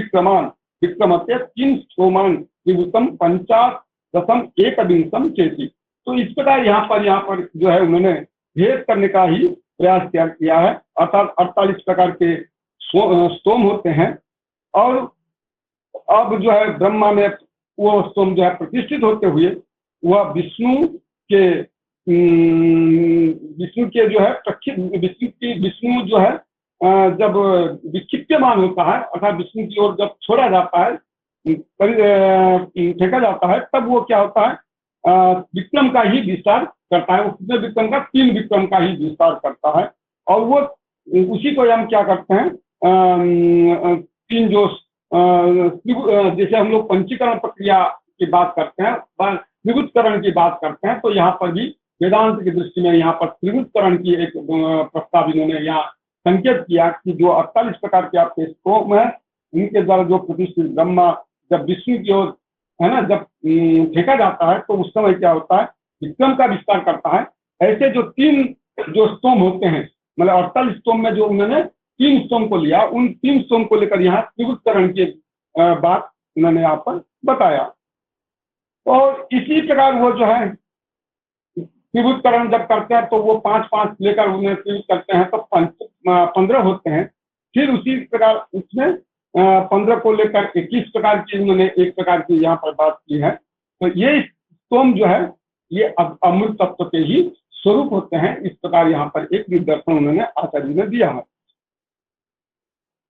विक्रमते तीन सोमान विभूतम पंचादशम एक विंशम चेती। तो इस प्रकार यहाँ पर जो है उन्होंने भेद करने का ही प्रयास किया है। अर्थात 48 प्रकार के स्तोम होते हैं और अब जो है ब्रह्मा में वो स्तोम जो है प्रतिष्ठित होते हुए वह विष्णु के जो है विष्णु जो है जब विक्षिप्यमान होता है अर्थात विष्णु की ओर जब छोड़ा जाता है, फेंका जाता है, तब वो क्या होता है, विक्रम का ही विस्तार करता है। वो कितने विक्रम का, 3 विक्रम का ही विस्तार करता है और वो उसी को हम क्या करते हैं, 3 जो जैसे हम लोग पंचीकरण प्रक्रिया की बात करते हैं, त्रिभुतकरण की बात करते हैं, तो यहाँ पर भी वेदांत की दृष्टि में यहाँ पर त्रिभुतकरण की एक प्रस्ताव इन्होंने यहाँ संकेत किया कि जो 48 प्रकार के आपके स्तोम है उनके द्वारा जो प्रतिष्ठित ब्रह्मा जब विष्णु की ओर है ना जब फेंका जाता है तो उस समय क्या होता है, विक्रम का विस्तार करता है। ऐसे जो 3 जो स्तोम होते हैं, मतलब 48 स्तोम में जो उन्होंने 3 स्तोम को लिया, उन 3 स्तोम को लेकर यहाँ त्रिभुतकरण की बात उन्होंने यहाँ पर बताया। और इसी प्रकार वो जो है त्रिभुतकरण जब करते हैं तो वो 5-5 लेकर उन्हें त्रिभुत करते हैं तो 15 होते हैं। फिर उसी प्रकार उसमें 15 को लेकर 21 प्रकार की उन्होंने एक प्रकार की यहाँ पर बात की है। तो ये स्तोम जो है ये अमृत तत्व के ही स्वरूप होते हैं। इस प्रकार यहाँ पर एक निर्देशन उन्होंने आचार्य ने दिया है।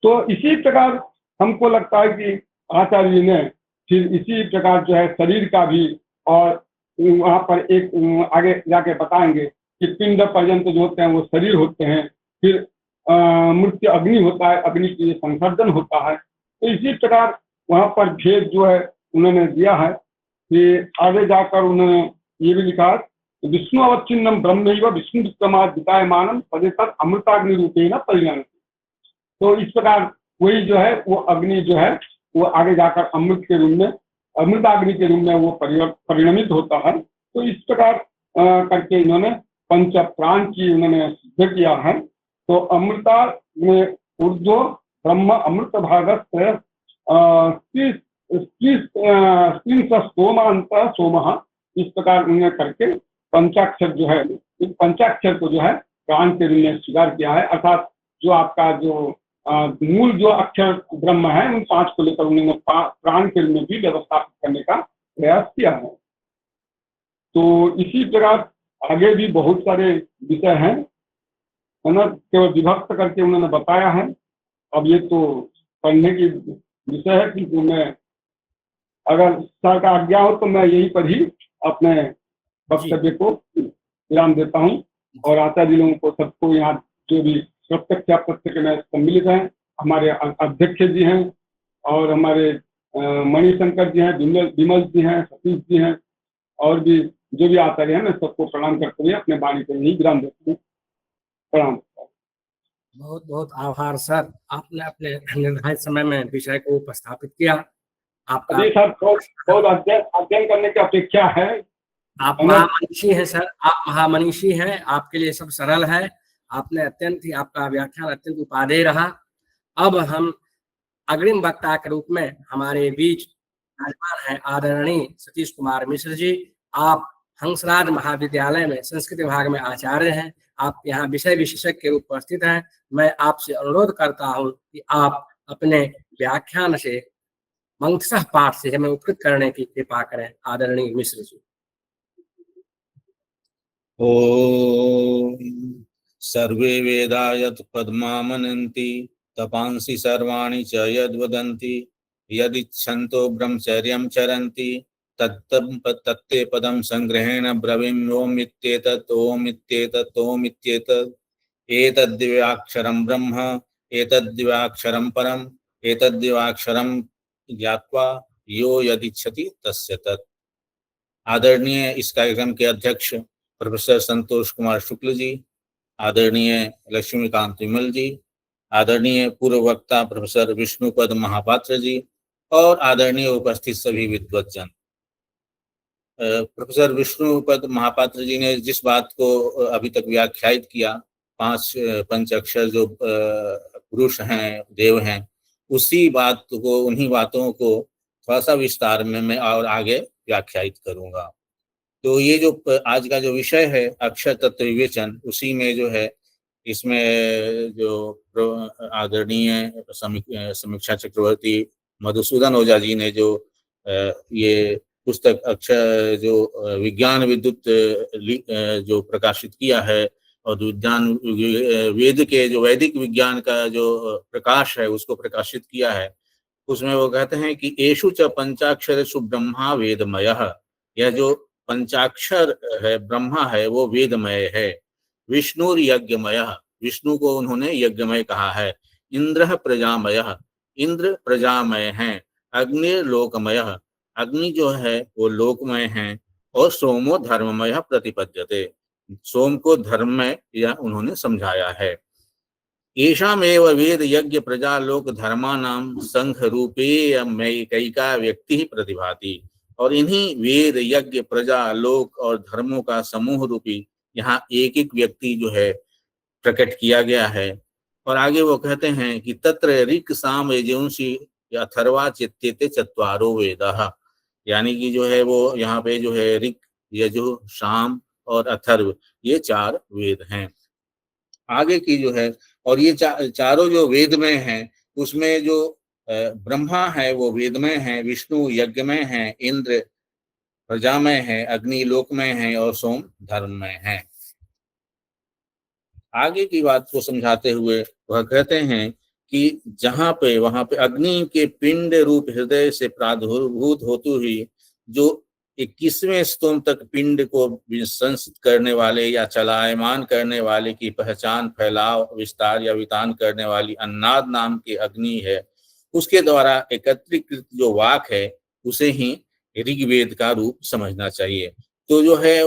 तो इसी प्रकार हमको लगता है कि आचार्य ने फिर इसी प्रकार जो है शरीर का भी, और वहां पर एक आगे जाके बताएंगे कि पिंड पर्यंत जो होते हैं वो शरीर होते हैं, फिर मृत्यु अग्नि होता है, अग्नि की संसर्जन होता है। तो इसी प्रकार वहां पर भेद जो है उन्होंने दिया है कि आगे जाकर उन्होंने ये भी लिखा विष्णु अवच्छिन्नम ब्रह्मैव विष्णु विक्रमाद वितायमानम तदेतत् अमृताग्नि रूपेण परिगणयति। तो इस प्रकार वही जो है वो अग्नि जो है वो आगे जाकर अमृत के रूप में, अमृताग्नि के रूप में वो परिणमित होता है। तो इस प्रकार करके इन्होंने पंच प्राण की उन्होंने सिद्ध किया है। तो अमृता में ऊर्ध्व ब्रह्म अमृत भागत सोमांत सोम, इस प्रकार उन्होंने करके पंचाक्षर जो है, इस पंचाक्षर को जो है प्राण के रूप में स्वीकार किया है। अर्थात जो आपका जो मूल जो अक्षर ब्रह्म है उन 5 को लेकर उन्होंने प्राण के रूप में भी व्यवस्थापित करने का प्रयास किया है। तो इसी तरह आगे भी बहुत सारे विषय हैं, है ना, केवल विभक्त करके उन्होंने बताया है। अब ये तो पढ़ने की विषय है, कि मैं अगर सर का आज्ञा हो तो मैं यहीं पर ही अपने वक्तव्य को विराम देता हूँ। और आचार्य लोगों को, सबको, यहाँ जो भी प्रत्यक्ष अप्रत्यक्ष में सम्मिलित हैं, हमारे अध्यक्ष जी हैं और हमारे मणिशंकर जी हैं, विमल जी हैं, सतीश जी हैं, और भी जो भी आचार्य हैं, मैं सबको प्रणाम करते हुए अपने वाणी को यही विराम देता हूँ। प्रणाम। बहुत बहुत आभार सर, आपने अपने निर्धारित समय में विषय को उपस्थापित किया। आपका अभी सर बहुत अध्ययन करने की अपेक्षा है। आप महामनीषी हैं सर, आप महामनीषी हैं, आपके लिए सब सरल है। आपने अत्यंत ही, आपका व्याख्यान अत्यंत उपादेय रहा। अब हम अग्रिम वक्ता के रूप में हमारे बीच विराजमान हैं आदरणीय सतीश कुमार मिश्र जी। आप हंसराज महाविद्यालय में संस्कृत विभाग में आचार्य हैं, आप यहाँ विषय विशेषज्ञ के रूप में उपस्थित हैं। मैं आपसे अनुरोध करता हूँ कि आप अपने व्याख्यान से, मंत्रशः पाठ से हमें उपकृत करने की कृपा करें, आदरणीय मिश्र जी। ओम सर्वे वेदा यत् पद्मामनन्ति तपांसि सर्वाणि च यद्वदन्ति यदिच्छन्तो ब्रह्मचर्यं चरन्ति तत्ते पदं संग्रहेण ब्रवीमि ओम् इत्येतत् ओम् इत्येतत् ओम् इत्येतत् एतद्दिव्याक्षरं ब्रह्म एतद्दिव्याक्षरं परम् एतद्दिव्याक्षरं ज्ञात्वा यो यदिच्छति तस्य तत्। आदरणीय इस कार्यक्रम के अध्यक्ष प्रोफेसर संतोष कुमार शुक्ल जी, आदरणीय लक्ष्मीकांत विमल जी, आदरणीय पूर्व वक्ता प्रोफेसर विष्णुपद महापात्र जी और आदरणीय उपस्थित सभी विद्वज्जन। प्रोफेसर विष्णुपद महापात्र जी ने जिस बात को अभी तक व्याख्यायित किया, 5 पंच अक्षर जो पुरुष हैं, देव हैं, उसी बात को, उन्हीं बातों को थोड़ा सा विस्तार में मैं और आगे व्याख्यायित करूंगा। तो ये जो आज का जो विषय है अक्षर तत्व विवेचन, उसी में जो है, इसमें जो आदरणीय समीक्षा चक्रवर्ती मधुसूदन ओझा जी ने जो ये पुस्तक अक्षर जो विज्ञान विद्युत जो प्रकाशित किया है, और विज्ञान वेद के जो वैदिक विज्ञान का जो प्रकाश है उसको प्रकाशित किया है, उसमें वो कहते हैं कि एषु च पंचाक्षरेषु ब्रह्मा वेदमयः, यह जो पंचाक्षर है ब्रह्मा है वो वेदमय है। विष्णुर यज्ञमयः, विष्णु को उन्होंने यज्ञमय कहा है। इंद्र प्रजामयः, इंद्र प्रजामय हैं। अग्निर्लोकमयः, अग्नि जो है वो लोकमय है। और सोमो धर्ममय प्रतिपद्यते, सोम को धर्ममय यह उन्होंने समझाया है। येषामेव वेद यज्ञ प्रजा लोक धर्मानां संघ रूपेयमैकैका व्यक्ति ही प्रतिभाति, और इन्हीं वेद यज्ञ प्रजा लोक और धर्मों का समूह रूपी यहाँ एक एक व्यक्ति जो है प्रकट किया गया है। और आगे वो कहते हैं कि तत्र ऋक् साम यजुंषि अथर्वा चित्ते चत्वारो वेदाः, यानी कि जो है वो यहाँ पे जो है ऋक्, यजु, साम और अथर्व, ये 4 वेद हैं। आगे की जो है, और ये चारों जो वेदमय हैं, उसमें जो ब्रह्मा है वो वेदमय है, विष्णु यज्ञमय है, इंद्र प्रजामय है, अग्नि लोकमय है और सोम धर्ममय है। आगे की बात को समझाते हुए वह कहते हैं कि जहाँ पे, वहां पे अग्नि के पिंड रूप हृदय से प्रादुर्भूत होते ही जो 21वें स्तोम तक पिंड को संसित करने वाले या चलायमान करने वाले की पहचान, फैलाव, विस्तार या वितान करने वाली अन्नाद नाम की अग्नि है, उसके द्वारा एकत्रीकृत जो वाक है उसे ही ऋग्वेद का रूप समझना चाहिए। तो जो है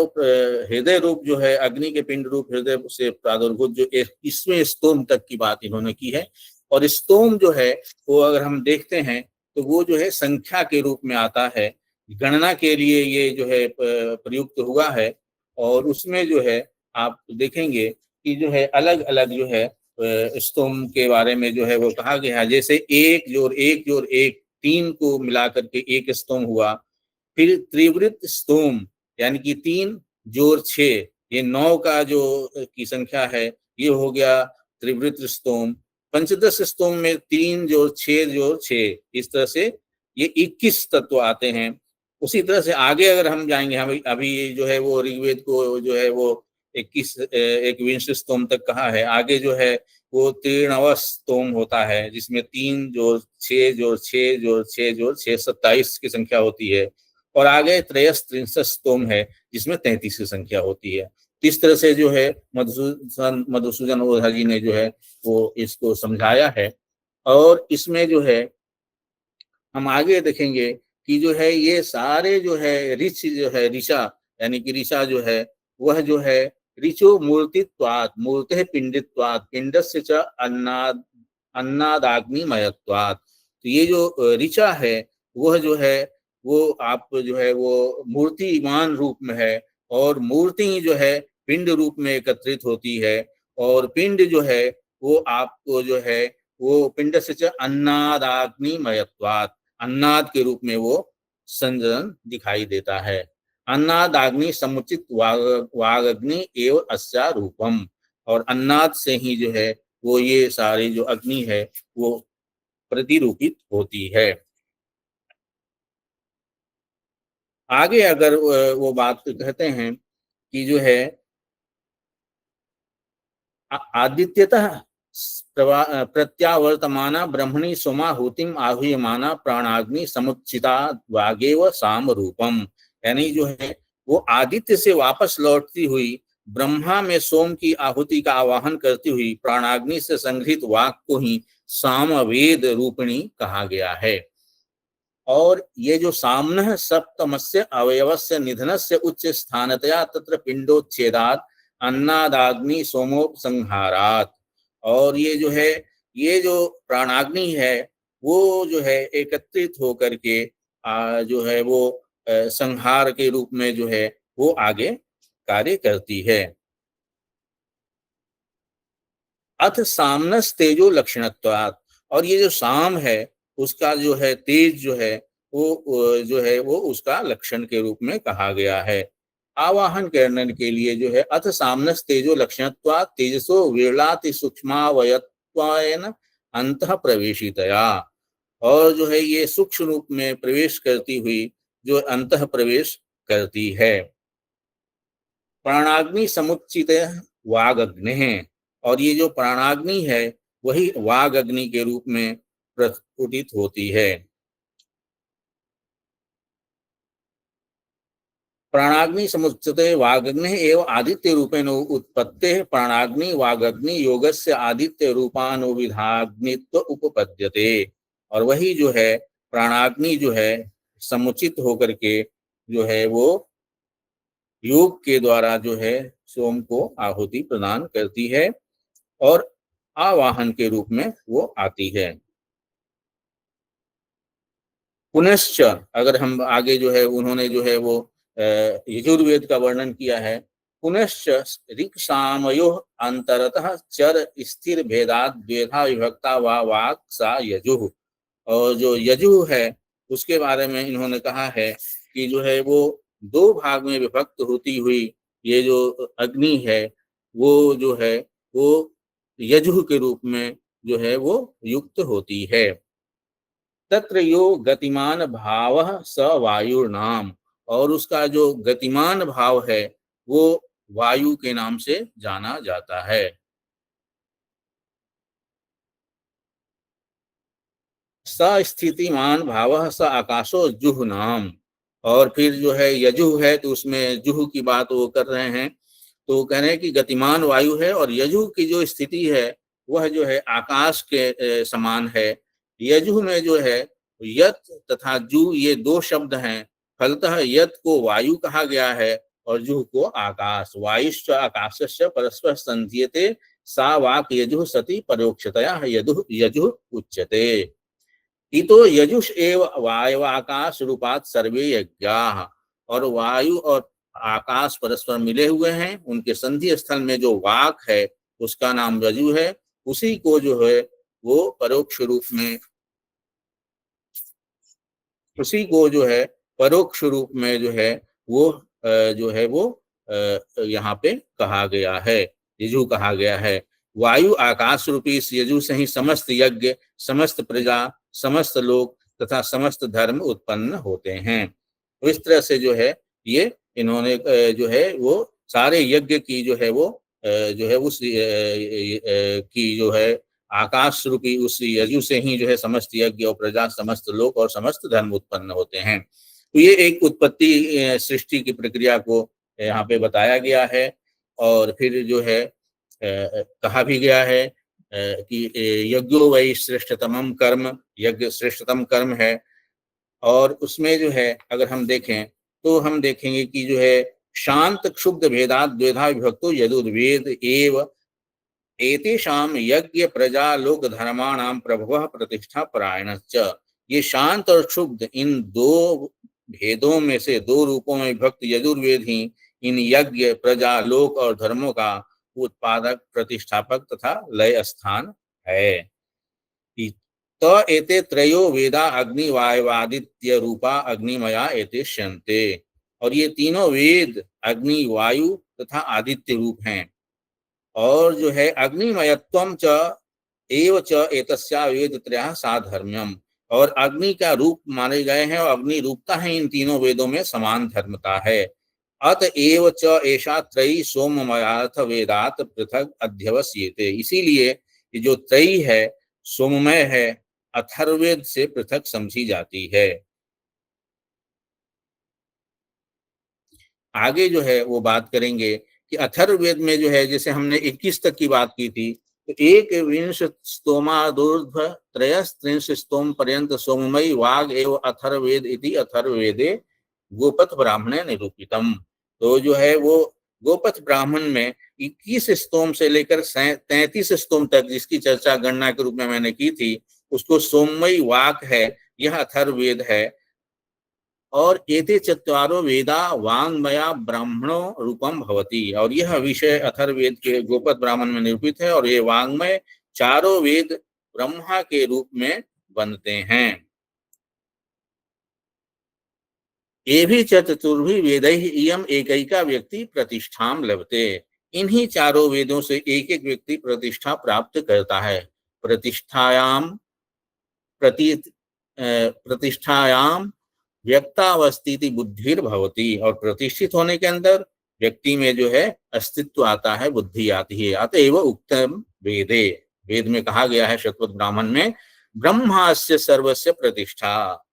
हृदय रूप जो है, अग्नि के पिंड रूप हृदय से प्रादुर्भूत जो 21वें स्तोम तक की बात इन्होंने की है। और स्तोम जो है वो अगर हम देखते हैं तो वो जो है संख्या के रूप में आता है, गणना के लिए ये जो है प्रयुक्त हुआ है। और उसमें जो है आप देखेंगे कि जो है अलग अलग जो है स्तोम के बारे में जो है वो कहा गया है। जैसे 1 जोड़ 1 जोड़ 1, 3 को मिलाकर के 1 स्तोम हुआ। फिर त्रिवृत स्तोम यानी कि 3 जोड़ 6, ये 9 का जो की संख्या है, ये हो गया त्रिवृत स्तोम। पंचदश स्तोम में 3 जोड़ 6 जोड़ 6, इस तरह से ये 21 तत्व आते हैं। उसी तरह से आगे अगर हम जाएंगे, हम अभी जो है वो ऋग्वेद को जो है वो 21 स्तोम तक कहा है। आगे जो है वो 93 स्तोम होता है, जिसमें 3 जोड़ 6 जोड़ 6 जोड़ 6 जोड़ 6 27 की संख्या होती है। और आगे 63 स्तोम है, जिसमें 33 की संख्या होती है। इस तरह से जो है मधुसूदन ओझा जी ने जो है वो इसको समझाया है। और इसमें जो है हम आगे देखेंगे कि जो है ये सारे जो है ऋच जो है ऋचा, यानी कि ऋचा जो है वह जो है ऋचो मूर्तित्वात् मूर्ते पिंडित्वात् पिंडस्य च अन्नादाग्निमयत्वात्। तो ये जो ऋचा है वह जो है वो आप जो है वो मूर्तिमान रूप में है, और मूर्ति जो है पिंड रूप में एकत्रित होती है, और पिंड जो है वो आपको जो है वो पिंड से अन्नादाग्निमयत्वात् अन्नाद के रूप में वो संजन दिखाई देता है। अन्नादाग्नि समुचित वाग्नि एवं अस्या रूपम। और अन्नाद से ही जो है वो ये सारी जो अग्नि है वो प्रतिरूपित होती है। आगे अगर वो बात कहते हैं कि जो है आदित्यतः प्रत्यावर्तमाना ब्रह्मणि सोमाहुतिम आहूयमाना प्राणाग्नि समुचिता वागेव साम रूपम। यानी जो है वो आदित्य से वापस लौटती हुई ब्रह्मा में सोम की आहुति का आवाहन करती हुई प्राणाग्नि से संग्रहित वाक को ही सामवेद रूपिणी कहा गया है। और ये जो सामनः सप्तमस्य अवयवस्य निधनस्य उच्च स्थानतया तत्र पिंडोच्छेदात् अन्नादाग्नि सोमोपसंहारात्। और ये जो है ये जो प्राणाग्नि है वो जो है एकत्रित होकर के जो है वो संहार के रूप में जो है वो आगे कार्य करती है। अथ सामनस तेजो लक्षणत्वात्। और ये जो साम है उसका जो है तेज जो है वो उसका लक्षण के रूप में कहा गया है। आवाहन करने के लिए जो है अथ सामनस तेजो लक्षणत्वात् तेजसो विरलाति सूक्ष्मावयत्वेन अंतः प्रवेशितया। और जो है ये सूक्ष्म रूप में प्रवेश करती हुई जो अंतः प्रवेश करती है। प्राणाग्नि समुच्चित वागग्नि है। और ये जो प्राणाग्नि है वही वाग अग्नि के रूप में प्रस्फुटित होती है। प्राणाग्नि समुच्चते वागग्नि एवं आदित्य रूपेण उत्पत्ते प्राणाग्नि वागग्नि योगस्य आदित्य रूपानुविधाग्नित्व उपपद्यते। और वही जो है प्राणाग्नि जो है समुचित होकर के जो है वो योग के द्वारा जो है सोम को आहुति प्रदान करती है और आवाहन के रूप में वो आती है। पुनश्च अगर हम आगे जो है उन्होंने जो है वो यजुर्वेद का वर्णन किया है। पुनश्च ऋक् सामयोः अंतरतः चर स्थिर भेदात् द्वेधा विभक्ता वा वाक् सा यजुः। और जो यजुः है उसके बारे में इन्होंने कहा है कि जो है वो 2 भाग में विभक्त होती हुई ये जो अग्नि है वो जो है वो यजुः के रूप में जो है वो युक्त होती है। तत्र यो गतिमान भावः स वायुर्नाम। और उसका जो गतिमान भाव है वो वायु के नाम से जाना जाता है। स्थितिमान भावः स आकाशो जुह नाम। और फिर जो है यजुः है तो उसमें जुह की बात वो कर रहे हैं, तो कह रहे हैं कि गतिमान वायु है और यजुः की जो स्थिति है वह जो है आकाश के समान है। यजुः में जो है यत तथा जु ये 2 शब्द हैं। फलतः यत को वायु कहा गया है और जुह को आकाश। वायुश्च आकाशस्य परस्पर संध्यते सा वाक यजुः सति परोक्षतया यजुः उच्यते। इतो यजुष एव वायवाकाश रूपात सर्वे यज्ञाः। और वायु और आकाश परस्पर मिले हुए हैं, उनके संधि स्थल में जो वाक है उसका नाम यजु है। उसी को जो है वो परोक्ष रूप में उसी को जो है परोक्ष रूप में जो है वो यहाँ पे कहा गया है, यजु कहा गया है। वायु आकाश रूपी इस यजु से ही समस्त यज्ञ, समस्त प्रजा, समस्त लोक तथा समस्त धर्म उत्पन्न होते हैं। इस तरह से जो है ये इन्होंने जो है वो सारे यज्ञ की जो है वो जो है उस की जो है आकाश रूपी उस यजु से ही जो है समस्त यज्ञ और प्रजा, समस्त लोक और समस्त धर्म उत्पन्न होते हैं। तो ये एक उत्पत्ति सृष्टि की प्रक्रिया को यहाँ पे बताया गया है। और फिर जो है कहा भी गया है कि यज्ञो वै श्रेष्ठतमम कर्म, यज्ञ श्रेष्ठतम कर्म है। और उसमें जो है अगर हम देखें तो हम देखेंगे कि जो है शांत क्षुब्ध भेदात द्वेधा विभक्तो यदुर्वेद एव एतेषाम यज्ञ प्रजा लोक धर्माणाम प्रभवः प्रतिष्ठा परायणश्च। ये शांत और क्षुब्ध इन दो भेदों में से, दो रूपों में विभक्त यजुर्वेद ही इन यज्ञ प्रजा लोक और धर्मों का उत्पादक, प्रतिष्ठापक तथा लय स्थान है। त एते त्रयो वेदा अग्नि वायुवादित्य रूपा अग्निमया एते श्यन्ते। और ये तीनों वेद अग्नि, वायु तथा आदित्य रूप हैं। और जो है अग्निमयत्वम च एव च एतस्या वेद त्रयः साधर्म्यम। और अग्नि का रूप माने गए हैं और अग्नि रूपता है इन तीनों वेदों में समान धर्मता है। अत एव च एषा त्रयी सोममयार्थ वेदात पृथक अध्यवस्येते। इसीलिए ये जो त्रयी है, सोममय है, अथर्ववेद से पृथक समझी जाती है। आगे जो है वो बात करेंगे कि अथर्ववेद में जो है, जैसे हमने 21 तक की बात की थी, तो 1 स्तोमादूर्ध्व त्रयस्त्रिंश स्तोम पर्यंत सोममयी वाग एवं अथर्ववेद इति अथर्ववेदे गोपथ ब्राह्मणे निरूपितम। तो जो है वो गोपथ ब्राह्मण में 21 स्तोम से लेकर 33 स्तोम तक, जिसकी चर्चा गणना के रूप में मैंने की थी, उसको सोममयी वाक है, यह अथर्ववेद है। और एते चत्वारो वेदा वांग्मया ब्राह्मणो रूपम भवति। और यह विषय अथर्ववेद के गोपथ ब्राह्मण में निरूपित है। और ये वांग्मय चारों वेद ब्रह्मा के रूप में बनते हैं। ये भी चतुर्भि वेदैः इयम् एकैका व्यक्ति प्रतिष्ठाम लभते। इन्हीं चारों वेदों से एक एक व्यक्ति प्रतिष्ठा प्राप्त करता है। प्रतिष्ठायाम व्यक्तावस्थिति बुद्धिर भवति। और प्रतिष्ठित होने के अंदर व्यक्ति में जो है अस्तित्व आता है, बुद्धि आती है। अतएव उक्तम वेदे, वेद में कहा गया है शतपथ ब्राह्मण में, ब्रह्मास्य सर्वस्य प्रतिष्ठा,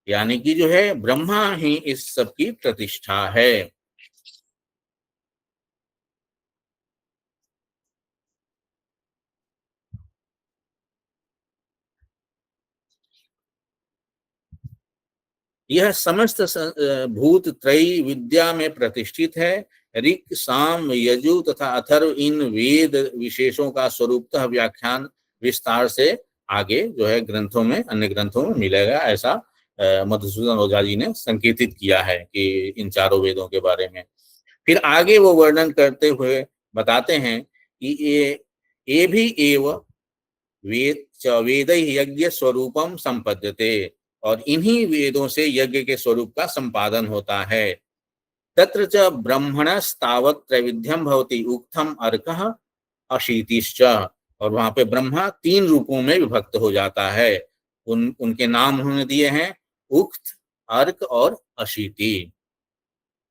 यानी कि जो है ब्रह्मा ही इस सब की प्रतिष्ठा है। यह समस्त भूत त्रयी विद्या में प्रतिष्ठित है। ऋक्, साम, यजु तथा अथर्व इन वेद विशेषों का स्वरूपतः व्याख्यान विस्तार से आगे जो है ग्रंथों में, अन्य ग्रंथों में मिलेगा, ऐसा मधुसूदन ओझा जी ने संकेतित किया है कि इन चारों वेदों के बारे में। फिर आगे वो वर्णन करते हुए बताते हैं कि ये भी एव वेद यज्ञ स्वरूपम संपद्यते। और इन्हीं वेदों से यज्ञ के स्वरूप का संपादन होता है। तत्र च ब्रह्मणस्तावत् त्रैविध्यम भवति उक्तम अर्कः अशीतिश्च। और वहां पे ब्रह्मा 3 रूपों में विभक्त हो जाता है। उनके नाम उन्होंने दिए हैं उक्त, अर्क और अशीति।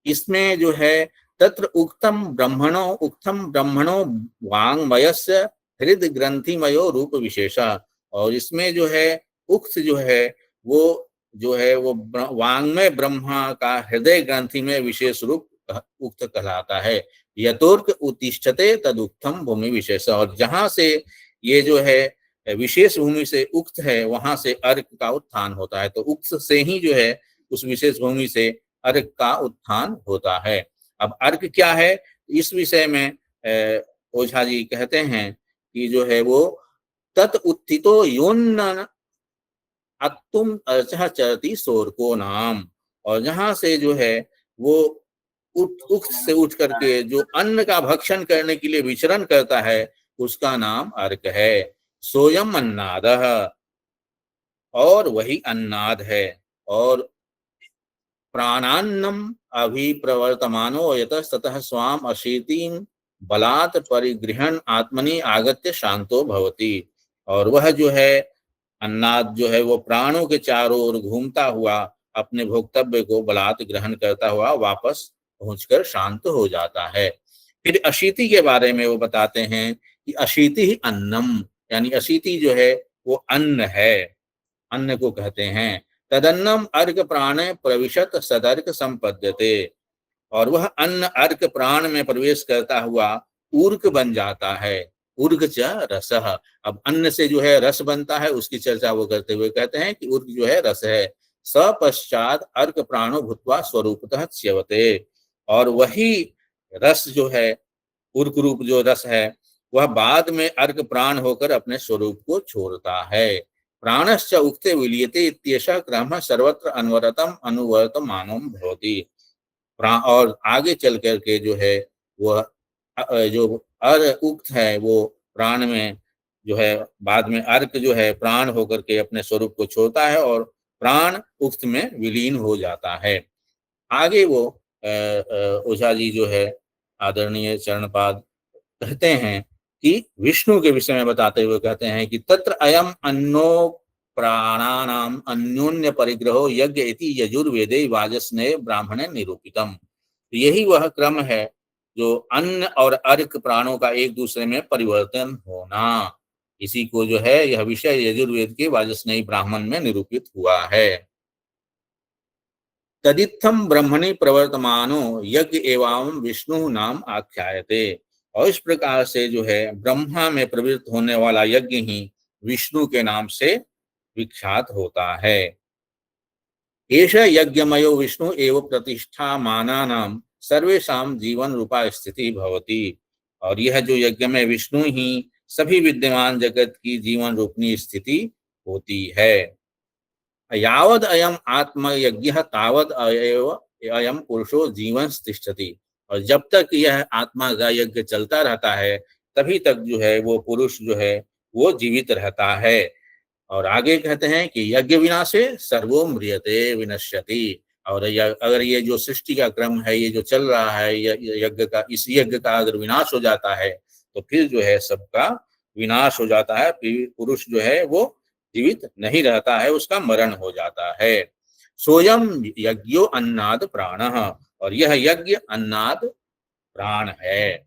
इसमें जो है तत्र उक्तम ब्रह्मणो वांग्मयस्य हृद ग्रंथिमयो रूप विशेषा। और इसमें जो है उक्त जो है वो वांग्मय ब्रह्मा का हृदय ग्रंथि में विशेष रूप उक्त कहलाता है। यतोर्क उत्तिष्ठते तदुक्तम भूमि विशेष। और जहां से ये जो है विशेष भूमि से उक्त है, वहां से अर्क का उत्थान होता है। तो उक्त से ही जो है उस विशेष भूमि से अर्क का उत्थान होता है। अब अर्क क्या है, इस विषय में ओझा जी कहते हैं कि जो है वो तत् उत्थितो योन्न अत्तुम अर्चः चरति सोरको नाम। और जहां से जो है वो उक्त से उठ करके जो अन्न का भक्षण करने के लिए विचरण करता है, उसका नाम अर्क है। सोयम अन्नादः, और वही अन्नाद है। और प्राणान्नम अभिप्रवर्तमानो यतस्ततः स्वाम अशीतिं बलात् परिगृहण आत्मनि आगत्य शांतो भवति। और वह जो है अन्नाद जो है वो प्राणों के चारों ओर घूमता हुआ अपने भोक्तव्य को बलात् ग्रहण करता हुआ वापस पहुंचकर शांत हो जाता है। फिर अशीति के बारे में वो बताते हैं कि अशीति ही अन्नम, यानी अशीति जो है वो अन्न है, अन्न को कहते हैं। तदन्नम अर्घ प्राण प्रविशत सदर्क संपद्यते, और वह अन्न अर्क प्राण में प्रवेश करता हुआ ऊर्क बन जाता है। ऊर्क च रसः, अब अन्न से जो है रस बनता है, उसकी चर्चा वो करते हुए कहते हैं कि ऊर्क जो है रस है। स पश्चात अर्क प्राणो भूत्वा स्वरूपतः च्यवते, और वही रस जो है, ऊर्क रूप जो रस है, वह बाद में अर्क प्राण होकर अपने स्वरूप को छोड़ता है। प्राणश्च उक्ते विलीयते इत्येषः क्रमः सर्वत्र अनवरतम अनुवर्तमानं भवति। और आगे चल करके जो है वह जो उक्त है वो प्राण में जो है बाद में अर्क जो है प्राण होकर के अपने स्वरूप को छोड़ता है और प्राण उक्त में विलीन हो जाता है। आगे वो ओझा जी जो है आदरणीय चरणपाद कहते हैं कि विष्णु के विषय में बताते हुए कहते हैं कि तत्र अयम अन्नो प्राणानाम अन्योन्य परिग्रहो यज्ञ इति यजुर्वेदे वाजस्नेय ब्राह्मणे निरूपितम। यही वह क्रम है जो अन्न और अर्क प्राणों का एक दूसरे में परिवर्तन होना, इसी को जो है यह विषय यजुर्वेद के वाजस्नेयी ब्राह्मण में निरूपित हुआ है। तदित्थम ब्रह्मणि प्रवर्तमानो यज्ञ एवं विष्णु नाम आख्यायते, और इस प्रकार से जो है ब्रह्मा में प्रवृत्त होने वाला यज्ञ ही विष्णु के नाम से विख्यात होता है। एष यज्ञमयो विष्णु एव प्रतिष्ठा मानानाम सर्वेषां जीवन रूपा स्थिति भवति, और यह जो यज्ञ में विष्णु ही सभी विद्यमान जगत की जीवन रूपनी स्थिति होती है। यावद अयम आत्मयज्ञ तावद अयम पुरुषो जीवन तिष्ठति, और जब तक यह आत्मा का यज्ञ चलता रहता है तभी तक जो है वो पुरुष जो है वो जीवित रहता है। और आगे कहते हैं कि यज्ञ विनाशे सर्वो म्रियते विनश्यति, और अगर ये जो सृष्टि का क्रम है, ये जो चल रहा है यज्ञ का, इस यज्ञ का अगर विनाश हो जाता है तो फिर जो है सबका विनाश हो जाता है, फिर पुरुष जो है वो जीवित नहीं रहता है, उसका मरण हो जाता है। सोयम यज्ञो अन्नाद प्राणः, और यह यज्ञ अन्नाद प्राण है।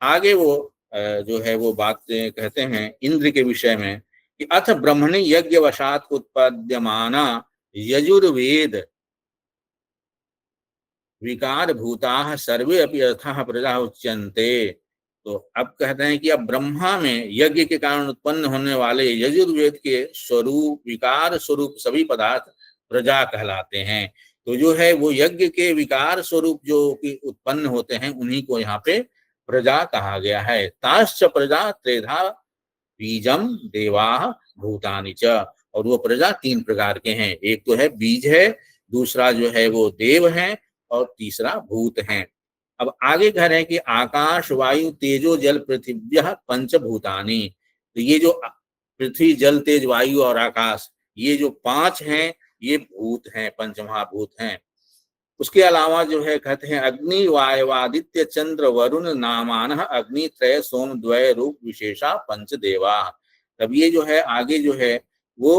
आगे वो जो है वो बात कहते हैं इंद्र के विषय में कि अथ ब्रह्मणि यज्ञ वशात उत्पद्यमाना यजुर्वेद विकार भूता सर्वे अपि अर्थाः प्रजा उच्यन्ते। तो अब कहते हैं कि अब ब्रह्मा में यज्ञ के कारण उत्पन्न होने वाले यजुर्वेद के स्वरूप, विकार स्वरूप सभी पदार्थ प्रजा कहलाते हैं। तो जो है वो यज्ञ के विकार स्वरूप जो कि उत्पन्न होते हैं उन्हीं को यहाँ पे प्रजा कहा गया है। ताश्च प्रजा त्रेधा बीजम देवा भूतानि च, और वो प्रजा तीन प्रकार के हैं, एक तो है बीज है, दूसरा जो है वो देव है, और तीसरा भूत हैं। अब आगे कह रहे हैं कि आकाश वायु तेजो जल पृथिव्यः पंचभूतानि, तो ये जो पृथ्वी जल तेज वायु और आकाश ये जो पांच हैं ये भूत हैं, पंचमहाभूत हैं। उसके अलावा जो है कहते हैं अग्नि वायवादित्य चंद्र वरुण नामान अग्नि त्रय सोम द्वय रूप विशेषा पंचदेवा। तब ये जो है आगे जो है वो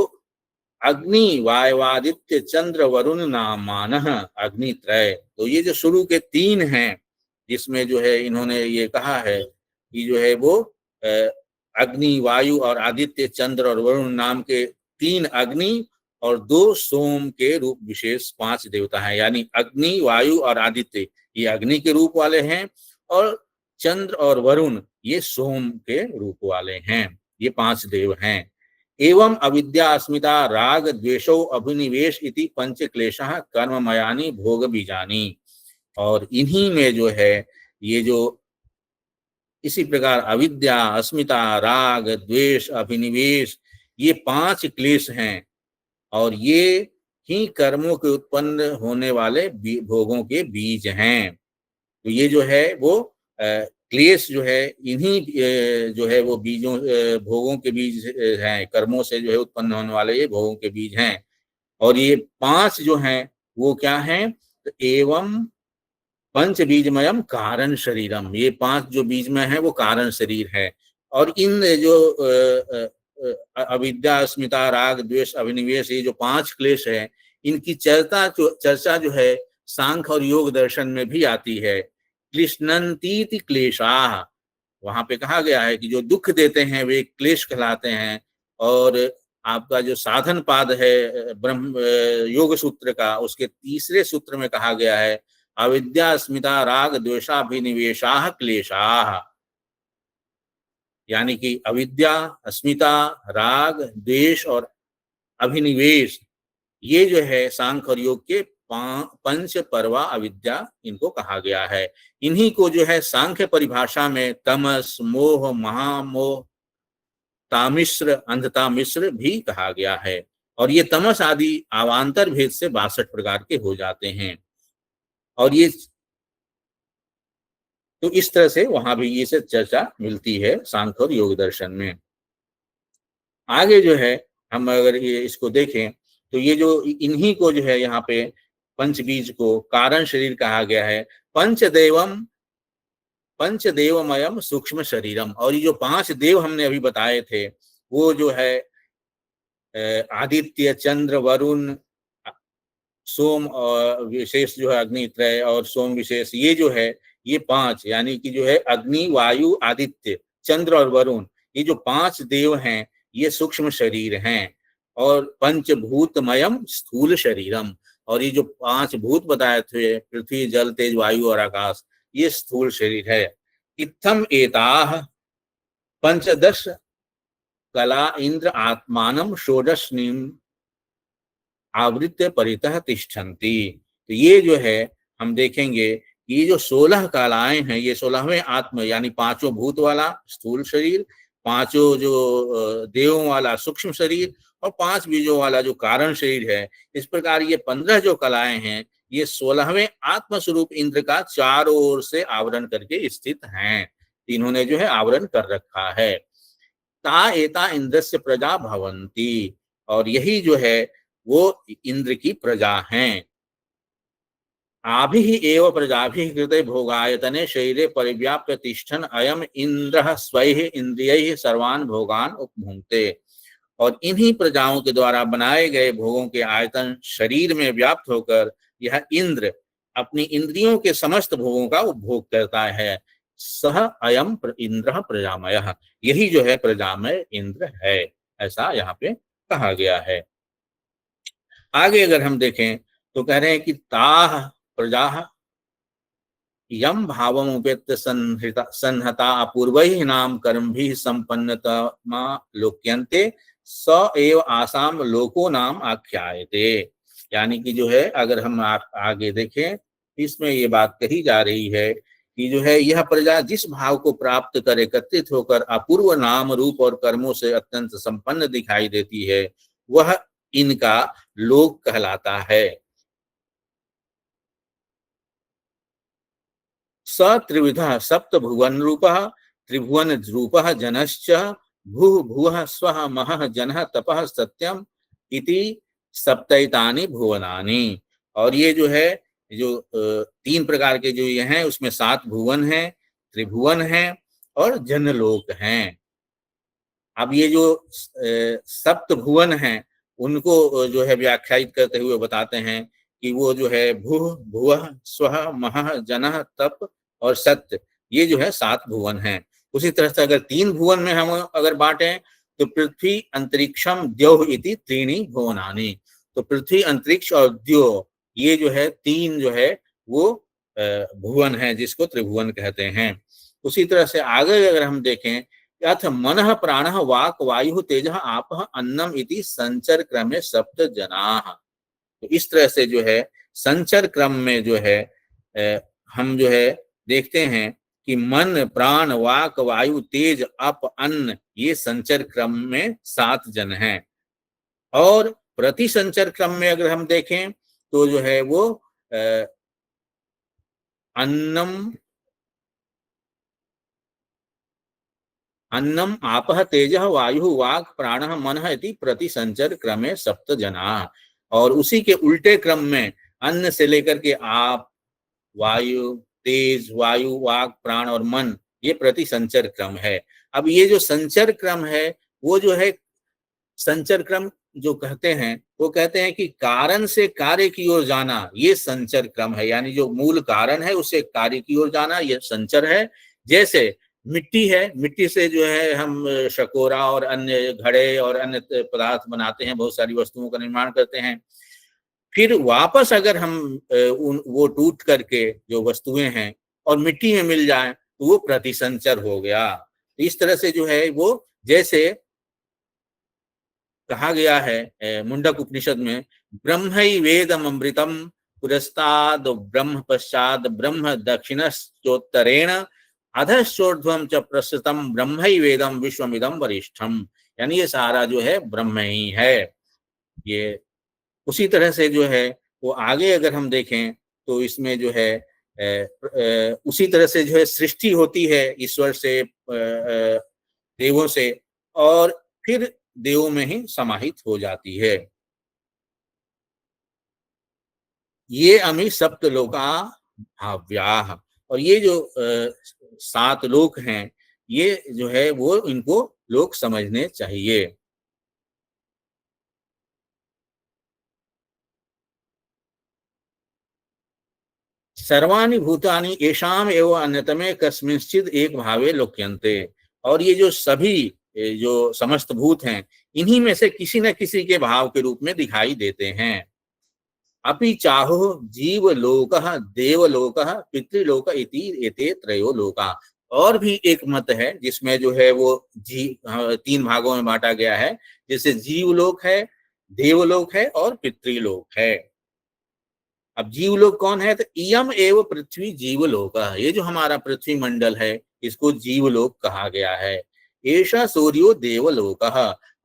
अग्नि वायवादित्य चंद्र वरुण नामान अग्नि त्रय, तो ये जो शुरू के तीन हैं जिसमें जो है इन्होंने ये कहा है कि जो है वो अग्नि वायु और आदित्य चंद्र और वरुण नाम के तीन अग्नि और दो सोम के रूप विशेष पांच देवता हैं, यानी अग्नि वायु और आदित्य ये अग्नि के रूप वाले हैं और चंद्र और वरुण ये सोम के रूप वाले हैं, ये पांच देव हैं। एवं अविद्या अस्मिता राग द्वेषो अभिनिवेश इति पंच क्लेशः कर्ममयानि भोग बीजानि, और इन्हीं में जो है ये जो इसी प्रकार अविद्या अस्मिता राग द्वेष अभिनिवेश ये पांच क्लेश हैं, और ये ही कर्मों के उत्पन्न होने वाले भोगों के बीज हैं। तो ये जो है वो क्लेश जो है इन्हीं जो है वो बीजों भोगों के बीज हैं, कर्मों से जो है उत्पन्न होने वाले ये भोगों के बीज हैं। और ये पांच जो हैं वो क्या हैं, तो एवं पंच बीजमयम कारण शरीरम, ये पांच जो बीजमय है वो कारण शरीर है। और इन जो अविद्या अस्मिता राग द्वेष अभिनिवेश ये जो पांच क्लेश है इनकी चर्चा जो है सांख्य और योग दर्शन में भी आती है। क्लिश्नन्तीति क्लेशाः, वहां पे कहा गया है कि जो दुख देते हैं वे क्लेश कहलाते हैं। और आपका जो साधन पाद है ब्रह्म योग सूत्र का, उसके तीसरे सूत्र में कहा गया है अविद्या अस्मिता राग द्वेषाभिनिवेशाः क्लेशाः, यानी कि अविद्या, अस्मिता, राग, द्वेष और अभिनिवेश, ये जो है सांख्य और योग के पंच पर्वा अविद्या इनको कहा गया है। इन्हीं को जो है सांख्य परिभाषा में तमस, मोह, महामोह, तामिश्र, अंधतामिश्र भी कहा गया है। और ये तमस आदि अवान्तर भेद से 62 प्रकार के हो जाते हैं। और ये तो इस तरह से वहां भी ये से चर्चा मिलती है सांख्य और योग दर्शन में। आगे जो है हम अगर ये इसको देखें तो ये जो इन्हीं को जो है यहाँ पे पंचबीज को कारण शरीर कहा गया है। पंचदेवमयम सूक्ष्म शरीरम, और ये जो 5 देव हमने अभी बताए थे वो जो है आदित्य, चंद्र, वरुण, सोम और विशेष जो है अग्नित्रय और सोम विशेष, ये जो है ये 5, यानी कि जो है अग्नि, वायु, आदित्य, चंद्र और वरुण, ये जो 5 देव हैं ये सूक्ष्म शरीर हैं। और पंचभूतमयम स्थूल शरीरम, और ये जो 5 भूत बताए थे पृथ्वी, जल, तेज, वायु और आकाश, ये स्थूल शरीर है। इत्थम एताः पंचदश कला इंद्र आत्मानम षोडशनीम आवृत्य परितः तिष्ठन्ति। तो ये जो है हम देखेंगे ये जो 16 कलाएं हैं, ये 16वें आत्म यानी 5 भूत वाला स्थूल शरीर, 5 जो देवों वाला सूक्ष्म शरीर और 5 बीजों वाला जो कारण शरीर है, इस प्रकार ये 15 जो कलाएं हैं ये 16वें आत्म स्वरूप इंद्र का चारों ओर से आवरण करके स्थित हैं। इन्होंने जो है आवरण कर रखा है। ता एता इंद्रस्य प्रजा भवन्ति, और यही जो है वो इंद्र की प्रजा हैं। आभिः एव प्रजाभिः कृते भोगायतने शरीरे परिव्याप्य तिष्ठन् अयम इंद्रः स्वैः इंद्रियैः सर्वान् भोगान् उपभुङ्क्ते, और इन्हीं प्रजाओं के द्वारा बनाए गए भोगों के आयतन शरीर में व्याप्त होकर यह इंद्र अपनी इंद्रियों के समस्त भोगों का उपभोग करता है। सह अयम इंद्र प्रजामयः, यही जो है प्रजामय इंद्र है, ऐसा यहाँ पे कहा गया है। आगे अगर हम देखें तो कह रहे हैं कि ताः प्रजाः यम भावम् उपेत्य संहता अपूर्वैः नाम कर्मभिः संपन्नतमा लोक्यन्ते स एव आसाम लोको नाम आख्यायते। यानी कि जो है अगर हम आगे देखें इसमें ये बात कही जा रही है कि जो है यह प्रजा जिस भाव को प्राप्त कर एकत्रित होकर अपूर्व नाम रूप और कर्मों से अत्यंत संपन्न दिखाई देती है, वह इनका लोक कहलाता है। स त्रिविधः सप्त भुवन रूपः त्रिभुवन रूपः जनश्च भूः भुवः स्वः महः जनः तपः सत्यम इति सप्तैतानि भुवनानि। और ये जो है जो 3 प्रकार के जो ये हैं उसमें 7 भुवन हैं, त्रिभुवन हैं और जनलोक हैं। अब ये जो सप्त भुवन हैं उनको जो है व्याख्यायित करते हुए बताते हैं कि वो जो है भूः भुवः स्वः महः जनः तप और सत्य, ये जो है 7 भुवन हैं। उसी तरह से अगर 3 भुवन में हम अगर बांटें तो पृथ्वी अंतरिक्षम द्यौः इति त्रीणि भुवनानि। तो पृथ्वी, अंतरिक्ष और द्यौः ये जो है 3 जो है वो भुवन है जिसको त्रिभुवन कहते हैं। उसी तरह से आगे अगर हम देखें अथ मनः प्राणः वाक् वायुः तेजः आपः अन्नम इति संचर क्रमे सप्त जनाः। तो इस तरह से जो है संचर क्रम में जो है हम जो है देखते हैं कि मन, प्राण, वाक, वायु, तेज, अप, अन्न, ये संचर क्रम में 7 जन हैं। और प्रति संचर क्रम में अगर हम देखें तो जो है वो अन्नम आपः तेजः वायुः वाक् प्राणः मनः इति प्रति संचर क्रमे सप्त जनाः। और उसी के उल्टे क्रम में अन्न से लेकर के आप, वायु, तेज, वायु, वाक, प्राण और मन, ये प्रति संचर क्रम है। अब ये जो संचर क्रम है वो जो है संचर क्रम जो कहते हैं वो कहते हैं कि कारण से कार्य की ओर जाना ये संचर क्रम है, यानी जो मूल कारण है उससे कार्य की ओर जाना ये संचर है। जैसे मिट्टी है, मिट्टी से जो है हम शकोरा और अन्य घड़े और अन्य पदार्थ बनाते हैं, बहुत सारी वस्तुओं का निर्माण करते हैं। फिर वापस अगर हम वो टूट करके जो वस्तुएं हैं और मिट्टी में मिल जाए तो वो प्रतिसंचर हो गया। इस तरह से जो है वो, जैसे कहा गया है मुंडक उपनिषद में, ब्रह्मैवेदम अमृतम पुरस्ताद ब्रह्म पश्चात ब्रह्म दक्षिणश्चोत्तरेण अधश्चोर्ध्वम च प्रसृतम ब्रह्मैवेदम विश्वमिदम वरिष्ठम, यानी ये सारा जो है ब्रह्म ही है। ये उसी तरह से जो है वो आगे अगर हम देखें तो इसमें जो है उसी तरह से जो है सृष्टि होती है ईश्वर से, देवों से, और फिर देवों में ही समाहित हो जाती है। ये अमी सप्त लोका भाव्याः, और ये जो 7 लोक हैं ये जो है वो इनको लोग समझने चाहिए। सर्वाणि भूतानि येषाम एव अन्यतमे कस्मिंश्चित् एक भावे लोक्यन्ते, और ये जो सभी जो समस्त भूत हैं इन्हीं में से किसी न किसी के भाव के रूप में दिखाई देते हैं। अपि चाहो जीवलोकः देवलोकः पितृलोक इति एते त्रयो लोका, और भी एक मत है जिसमें जो है वो 3 भागों में बांटा गया है, जैसे जीवलोक है, देवलोक है और पितृलोक है। अब जीवलोक कौन है, तो इयम एव पृथ्वी जीवलोक, ये जो हमारा पृथ्वी मंडल है इसको जीवलोक कहा गया है। ऐसा सूर्यो देवलोक,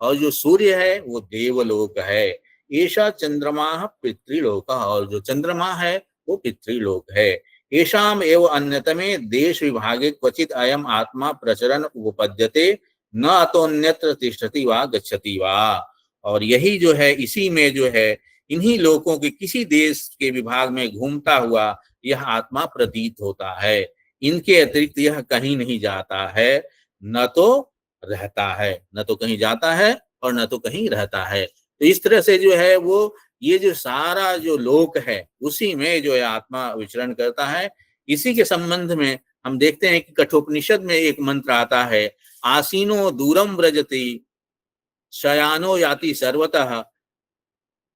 और जो सूर्य है वो देवलोक है। ऐसा चंद्रमा पितृलोक, और जो चंद्रमा है वो पितृलोक है। ऐशाम एव अन्यतमे देश विभागे क्वचित अयम आत्मा प्रचरन उपपद्यते न अतोन्यत्र तिष्ठति वा गच्छति वा, और यही जो है इसी में जो है इन्हीं लोगों के किसी देश के विभाग में घूमता हुआ यह आत्मा प्रतीत होता है। इनके अतिरिक्त यह कहीं नहीं जाता है, न तो रहता है, न तो कहीं जाता है और न तो कहीं रहता है। तो इस तरह से जो है वो ये जो सारा जो लोक है उसी में जो है आत्मा विचरण करता है। इसी के संबंध में हम देखते हैं कि कठोपनिषद में एक मंत्र आता है, आसीनो दूरम व्रजति शयानो याति सर्वतः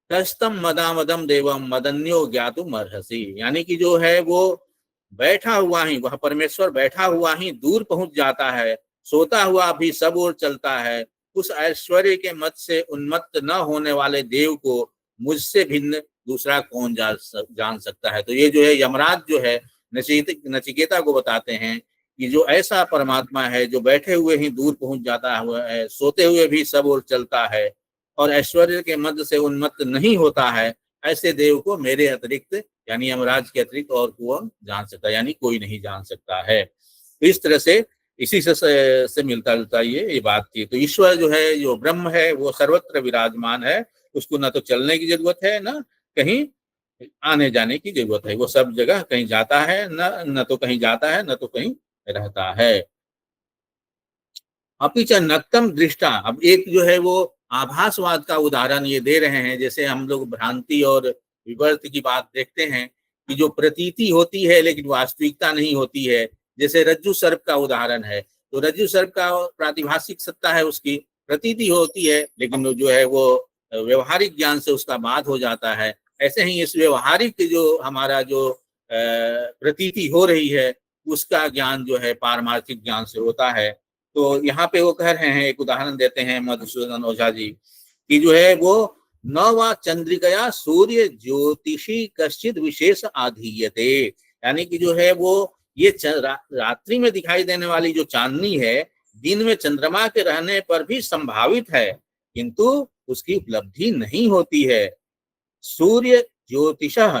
तस्तम मदामदम देवम मदन्यो ज्ञातुम अर्हसि, यानी कि जो है वो बैठा हुआ ही, वह परमेश्वर बैठा हुआ ही दूर पहुंच जाता है, सोता हुआ भी सब ओर चलता है। उस ऐश्वर्य के मत से उन्मत्त न होने वाले देव को मुझसे भिन्न दूसरा कौन जान सकता है। तो ये जो है यमराज जो है नचिकेता को बताते हैं कि जो ऐसा परमात्मा है जो बैठे हुए ही दूर पहुंच जाता है, सोते हुए भी सब ओर चलता है और ऐश्वर्य के मध्य से उन्मत्त नहीं होता है, ऐसे देव को मेरे अतिरिक्त यानी यमराज के अतिरिक्त और कौन जान सकता है, यानी कोई नहीं जान सकता है। तो इस तरह से इसी से मिलता जुलता ये बात थी। तो ईश्वर जो है, जो ब्रह्म है, वो सर्वत्र विराजमान है, उसको न तो चलने की जरूरत है न कहीं आने जाने की जरूरत है, वो सब जगह कहीं जाता है, न तो कहीं जाता है न तो कहीं रहता है। अपिच नक्तम दृष्टा, अब एक जो है वो आभासवाद का उदाहरण ये दे रहे हैं। जैसे हम लोग भ्रांति और विवर्त की बात देखते हैं कि जो प्रतीति होती है लेकिन वास्तविकता नहीं होती है, जैसे रज्जु सर्प का उदाहरण है। तो रज्जु सर्प का प्रातिभाषिक सत्ता है, उसकी प्रतीति होती है लेकिन जो है वो व्यवहारिक ज्ञान से उसका बाध हो जाता है। ऐसे ही इस व्यवहारिक जो हमारा जो प्रतीति हो रही है उसका ज्ञान जो है पारमार्थिक ज्ञान से होता है। तो यहाँ पे वो कह रहे हैं, एक उदाहरण देते हैं मधुसूदन ओझा जी कि जो है वो न वा चंद्रिकया सूर्य ज्योतिषी कश्चित विशेष आधीयते, यानी कि जो है वो ये रात्रि में दिखाई देने वाली जो चांदनी है दिन में चंद्रमा के रहने पर भी संभावित है किंतु उसकी उपलब्धि नहीं होती है। सूर्य ज्योतिषः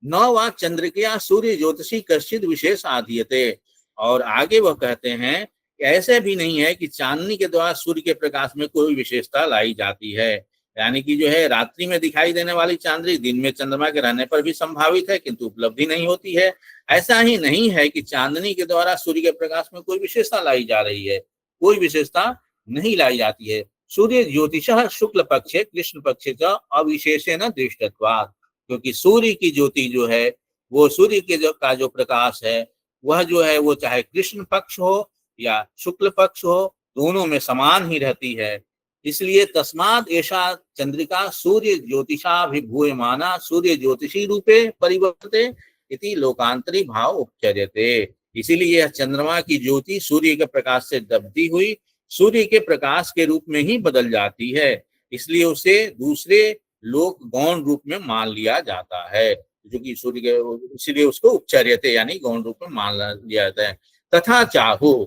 न वा चंद्रिकया सूर्य ज्योतिषी कश्चित विशेष आधीयते, और आगे वह कहते हैं कि ऐसे भी नहीं है कि चांदनी के द्वारा सूर्य के प्रकाश में कोई विशेषता लाई जाती है, यानी कि जो है रात्रि में दिखाई देने वाली चांदनी दिन में चंद्रमा के रहने पर भी संभावित है किंतु उपलब्धि नहीं होती है। ऐसा ही नहीं है कि चांदनी के द्वारा सूर्य के प्रकाश में कोई विशेषता लाई जा रही है, कोई विशेषता नहीं लाई जाती है। सूर्य ज्योतिषः शुक्ल पक्षे कृष्ण पक्षे च अविशेषेण दृष्टत्वात्, क्योंकि सूर्य की ज्योति जो है वो सूर्य के जो प्रकाश है वह जो है वो चाहे कृष्ण पक्ष हो या शुक्ल पक्ष हो, दोनों में समान ही रहती है। इसलिए तस्मात् एषा चंद्रिका सूर्य ज्योतिषाभिभूयमाना सूर्य ज्योतिषी रूपे परिवर्तते इति लोकांतरी भाव उपचर्यते। इसीलिए यह चंद्रमा की ज्योति सूर्य के प्रकाश से दबती हुई सूर्य के प्रकाश के रूप में ही बदल जाती है, इसलिए उसे दूसरे लोक गौण रूप में मान लिया जाता है, जो कि सूर्य के, इसलिए उसको उपचर्यते यानी गौण रूप में मान लिया जाता है। तथा चाहु,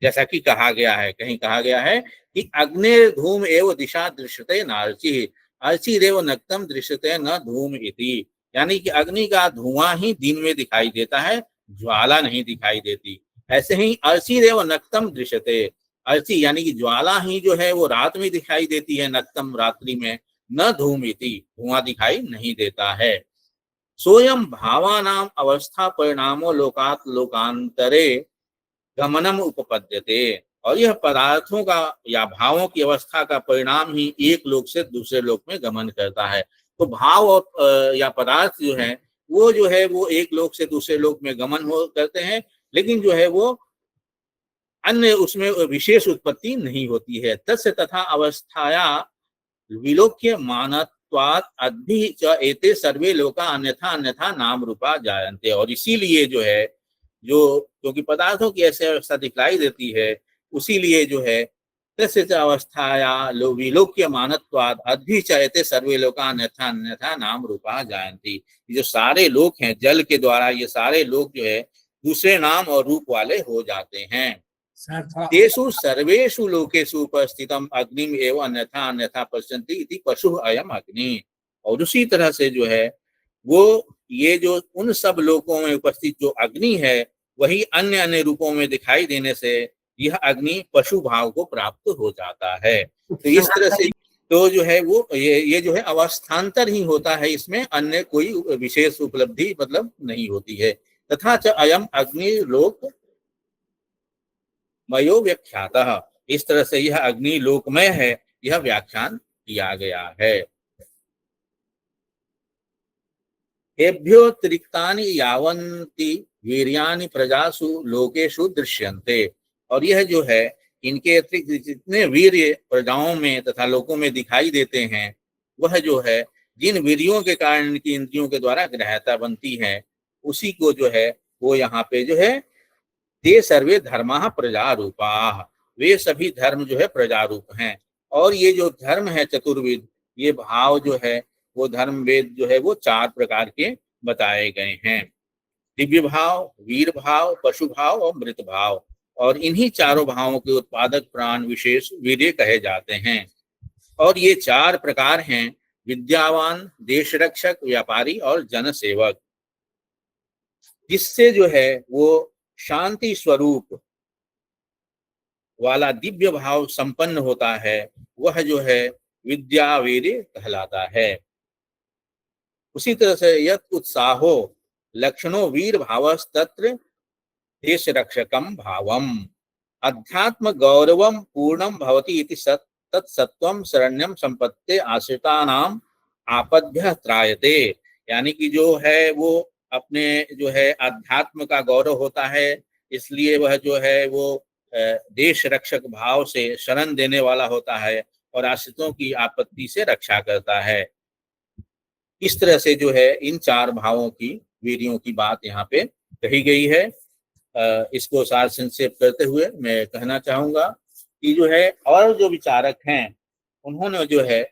जैसा कि कहा गया है, कहीं कहा गया है कि अग्नि धूम एवं दिशा दृश्यते नार्चि अर्चिरेव नक्तम दृश्यते न धूम इति, यानी कि अग्नि का धुआं ही दिन में दिखाई देता है, ज्वाला नहीं दिखाई देती। ऐसे ही अर्चिरेव नक्तम दृश्यते, अर्ची यानी कि ज्वाला ही जो है वो रात में दिखाई देती है, नक्तम रात्रि में, न धूम इति धुआं दिखाई नहीं देता है। सोयम भावानाम अवस्था परिणामो लोकात लोकांतरे गमनम उपपद्यते, और यह पदार्थों का या भावों की अवस्था का परिणाम ही एक लोक से दूसरे लोक में गमन करता है। तो भाव और या पदार्थ जो है वो एक लोक से दूसरे लोक में गमन हो करते हैं, लेकिन जो है वो अन्य उसमें विशेष उत्पत्ति नहीं होती है। तस्य तथा अवस्थाया विलोक्य मानत्वात् अद्भि च एते सर्वे लोका अन्यथा अन्यथा नाम रूपा जायन्ते, और इसीलिए जो है जो क्योंकि पदार्थों की ऐसी अवस्था दिखलाई देती है, उसीलिए जो है तस्य च अवस्थाया विलोक्य मानत्वात् अद्भि च एते सर्वे लोका अन्यथा अन्यथा नाम रूपा जायन्ति, जो सारे लोक हैं जल के द्वारा, ये सारे लोक जो है दूसरे नाम और रूप वाले हो जाते हैं। तेषु सर्वेषु लोकेषु उपस्थितम अग्निम एवं अन्यथा अन्यथा पश्यन्ति इति पशु अयम अग्नि, और उसी तरह से जो है वो ये जो उन सब लोकों में उपस्थित जो अग्नि है वही अन्य अन्य रूपों में दिखाई देने से यह अग्नि पशु भाव को प्राप्त हो जाता है। तो इस तरह से तो जो है वो ये जो है अवस्थान्तर ही होता है, इसमें अन्य कोई विशेष उपलब्धि मतलब नहीं होती है। तथा च अयम अग्नि लोक मयो व्याख्यातः, इस तरह से यह अग्नि लोकमय है, यह व्याख्यान किया गया है। एभ्योत्तिरिक्तानि यावन्ति वीर्याणि प्रजासु लोकेषु दृश्यन्ते, और यह जो है इनके अतिरिक्त जितने वीर्य प्रजाओं में तथा लोकों में दिखाई देते हैं, वह जो है जिन वीर्यों के कारण इनकी इंद्रियों के द्वारा ग्रहता बनती है, उसी को जो है वो यहाँ पे जो है ते सर्वे धर्मा प्रजारूपा, वे सभी धर्म जो है प्रजारूप हैं। और ये जो धर्म है चतुर्विद, ये भाव जो है वो धर्म वेद जो है वो 4 प्रकार के बताए गए हैं, दिव्य भाव, वीर भाव, पशु भाव और मृत भाव, और इन्हीं चारों भावों के उत्पादक प्राण विशेष वीर्य कहे जाते हैं। और ये 4 प्रकार हैं विद्यावान, देश रक्षक, व्यापारी और जन सेवक। जिससे जो है वो शांति स्वरूप वाला दिव्य भाव संपन्न होता है, वह जो है विद्या वीर्य कहलाता है। उसी तरह से यत उत्साहो लक्षणो वीर भावस्तत्र देश रक्षकम भावम अध्यात्म गौरवम पूर्णम भवति इति तत्सत्वम शरण्यम संपत्ते आश्रितानाम आपद्भ्य त्रायते, यानी कि जो है वो अपने जो है अध्यात्म का गौरव होता है, इसलिए वह जो है वो देश रक्षक भाव से शरण देने वाला होता है और आश्रितों की आपत्ति से रक्षा करता है। इस तरह से जो है इन 4 भावों की वीर्यों की बात यहाँ पे कही गई है। इसको सार संक्षेप करते हुए मैं कहना चाहूंगा कि जो है और जो विचारक हैं उन्होंने जो है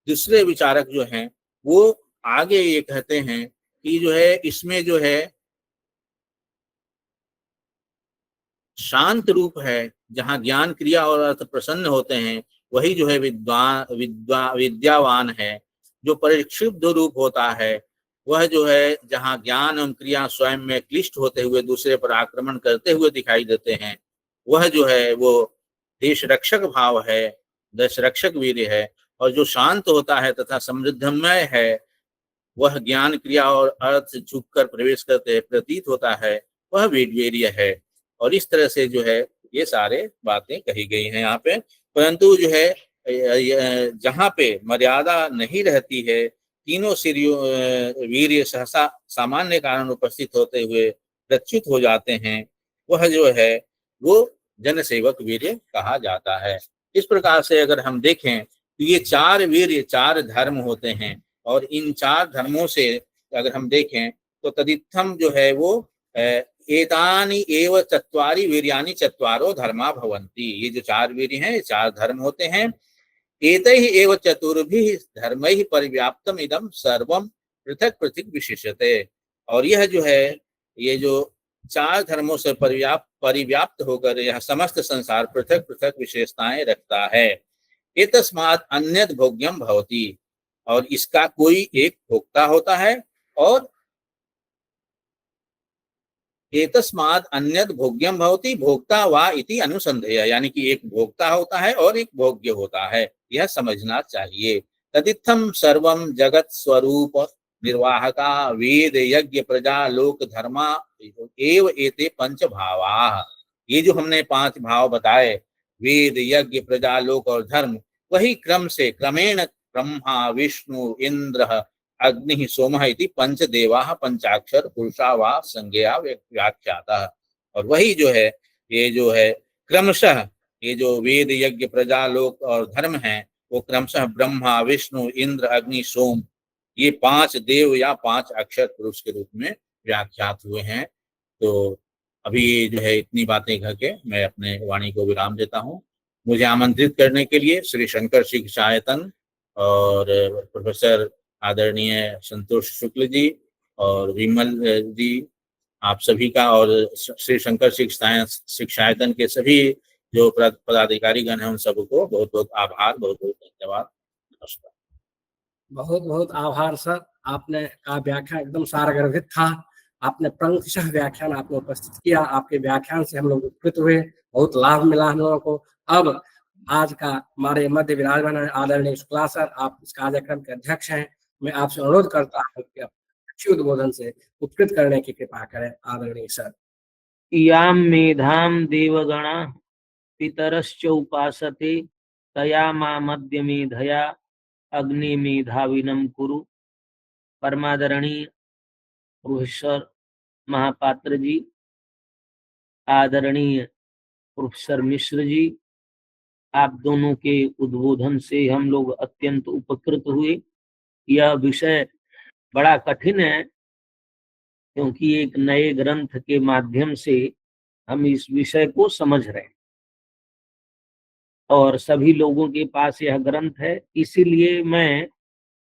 दूसरे विचारक जो हैं वो आगे ये कहते हैं कि जो है इसमें जो है शांत रूप है, जहाँ ज्ञान क्रिया और अर्थ प्रसन्न होते हैं, वही जो है विद्यावान है। जो परिक्षुब्ध रूप होता है वह जो है जहाँ ज्ञान एवं क्रिया स्वयं में क्लिष्ट होते हुए दूसरे पर आक्रमण करते हुए दिखाई देते हैं, वह जो है वो देश रक्षक भाव है, देश रक्षक वीर्य है। और जो शांत होता है तथा समृद्धमय है, वह ज्ञान क्रिया और अर्थ से झुक कर प्रवेश करते प्रतीत होता है, वह वीर्य है। और इस तरह से जो है ये सारे बातें कही गई हैं यहाँ पे। परंतु जो है जहाँ पे मर्यादा नहीं रहती है, तीनों वीर्य सहसा सामान्य कारण उपस्थित होते हुए प्रच्युत हो जाते हैं, वह जो है वो जनसेवक वीर्य कहा जाता है। इस प्रकार से अगर हम देखें तो ये 4 वीर्य 4 धर्म होते हैं, और इन 4 धर्मों से अगर हम देखें तो तदित्थम जो है वो एतानि एव चत्वारि वीर्यानि चत्वारो धर्मा भवन्ति। ये जो 4 वीर्य हैं, 4 धर्म होते हैं। एतैः एव चतुर्भिः धर्मैः परिव्याप्तम इदम सर्वम पृथक पृथक विशेषते। और यह जो है, ये जो 4 धर्मों से परिव्याप्त होकर यह समस्त संसार पृथक पृथक विशेषताएं रखता है। एतस्मात् अन्यद भोग्यम भवति, और इसका कोई एक भोक्ता होता है, और एतस्मात् अन्यद भोग्यम भवति भोक्ता वा इति अनुसंधेय, यानी कि एक भोक्ता होता है और एक भोग्य होता है, यह समझना चाहिए। तदित्थम सर्वम जगत स्वरूप निर्वाहका वेद यज्ञ प्रजा लोक धर्मा एव एते 5 भावा। ये जो हमने 5 भाव बताए, वेद यज्ञ प्रजा लोक और धर्म, वही क्रमेण ब्रह्मा विष्णु इंद्र अग्नि सोमः इति 5 देवाः पंचाक्षर पुरुषा वा संज्ञा व्याख्याता। और वही जो है, ये जो है क्रमशः, ये जो वेद यज्ञ प्रजा लोक और धर्म है, वो क्रमशः ब्रह्मा विष्णु इंद्र अग्नि सोम, ये 5 देव या 5 अक्षर पुरुष के रूप में व्याख्यात हुए हैं। तो अभी जो है इतनी बातें कह के मैं अपने वाणी को विराम देता हूँ। मुझे आमंत्रित करने के लिए श्री शंकर शिक्षायतन और प्रोफेसर आदरणीय संतोष शुक्ल जी और विमल जी, आप सभी का, और श्री शंकर शिक्षायतन के सभी जो पदाधिकारीगण हैं, उन सबको बहुत बहुत आभार, बहुत बहुत धन्यवाद। नमस्कार। बहुत बहुत आभार सर, आपने का व्याख्यान एकदम सारगर्भित था। आपने पंक्तिशः व्याख्यान आपने उपस्थित किया, आपके व्याख्यान से हम लोग उपकृत हुए, बहुत लाभ मिला हम लोगों को। अब आज का हमारे मध्य विराजमान आदरणीय शुक्ला सर, आप इस कार्यक्रम के अध्यक्ष हैं, मैं आपसे अनुरोध करता हूँ कि अच्छी उद्बोधन से उपकृत करने की कृपा करें आदरणीय सर। याम मेधाम देवगणा पितरश्च उपासते तया मा मध्य मेधया अग्नि मेधाविनम कुरु। परमादरणीय प्रोफेसर महापात्र जी, आदरणीय प्रोफेसर मिश्र जी, आप दोनों के उद्बोधन से हम लोग अत्यंत उपकृत हुए। यह विषय बड़ा कठिन है, क्योंकि एक नए ग्रंथ के माध्यम से हम इस विषय को समझ रहे हैं और सभी लोगों के पास यह ग्रंथ है, इसीलिए मैं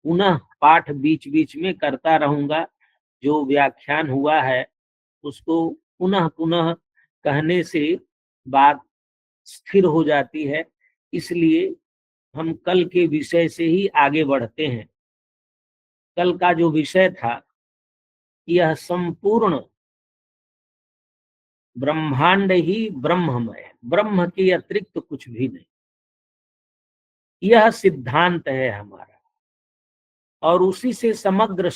पुनः पाठ बीच बीच में करता रहूंगा। जो व्याख्यान हुआ है उसको पुनः पुनः कहने से बात स्थिर हो जाती है, इसलिए हम कल के विषय से ही आगे बढ़ते हैं। कल का जो विषय था, यह संपूर्ण ब्रह्मांड ही ब्रह्ममय है, ब्रह्म के अतिरिक्त कुछ भी नहीं, यह सिद्धांत है हमारा, और उसी से समग्र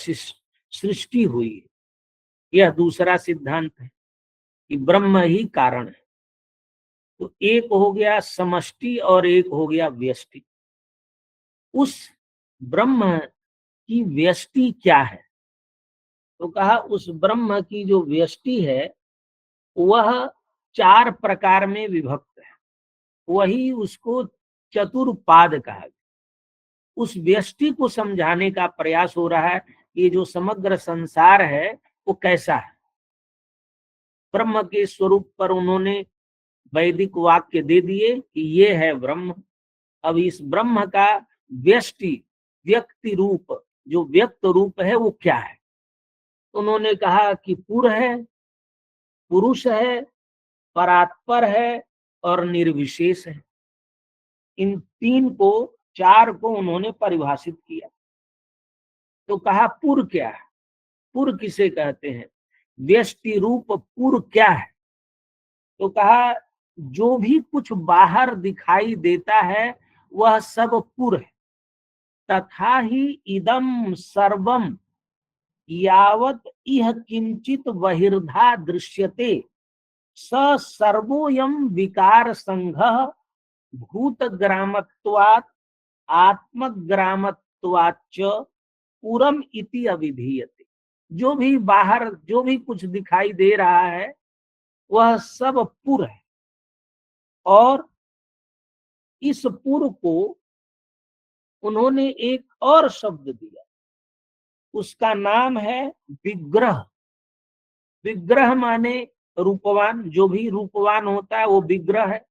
सृष्टि हुई है। यह दूसरा सिद्धांत है कि ब्रह्म ही कारण है। तो एक हो गया समष्टि और एक हो गया व्यष्टि। उस ब्रह्म की व्यष्टि क्या है? तो कहा उस ब्रह्म की जो व्यष्टि है वह 4 प्रकार में विभक्त है, वही उसको चतुर्पाद कहा गया। उस व्यष्टि को समझाने का प्रयास हो रहा है। ये जो समग्र संसार है वो कैसा है, ब्रह्म के स्वरूप पर उन्होंने वैदिक वाक्य दे दिए कि ये है ब्रह्म। अब इस ब्रह्म का व्यष्टि व्यक्ति रूप, जो व्यक्त रूप है वो क्या है? तो उन्होंने कहा कि पुर है, पुरुष है, परात्पर है और निर्विशेष है। इन 4 को उन्होंने परिभाषित किया। तो कहा पुर क्या है, पुर किसे कहते हैं, व्यष्टि रूप पुर क्या है? तो कहा जो भी कुछ बाहर दिखाई देता है वह सब पुर है। तथा ही इदम सर्वम यावत इह किंचित बहिर्धा दृश्यते स सर्वोयम विकार संघ भूत ग्रामत्वात् आत्मग्रामत्वाच्च पुरम इति अभिधीयते। जो भी बाहर जो भी कुछ दिखाई दे रहा है वह सब पुर है, और इस पुर को उन्होंने एक और शब्द दिया, उसका नाम है विग्रह। विग्रह माने रूपवान, जो भी रूपवान होता है वो विग्रह है।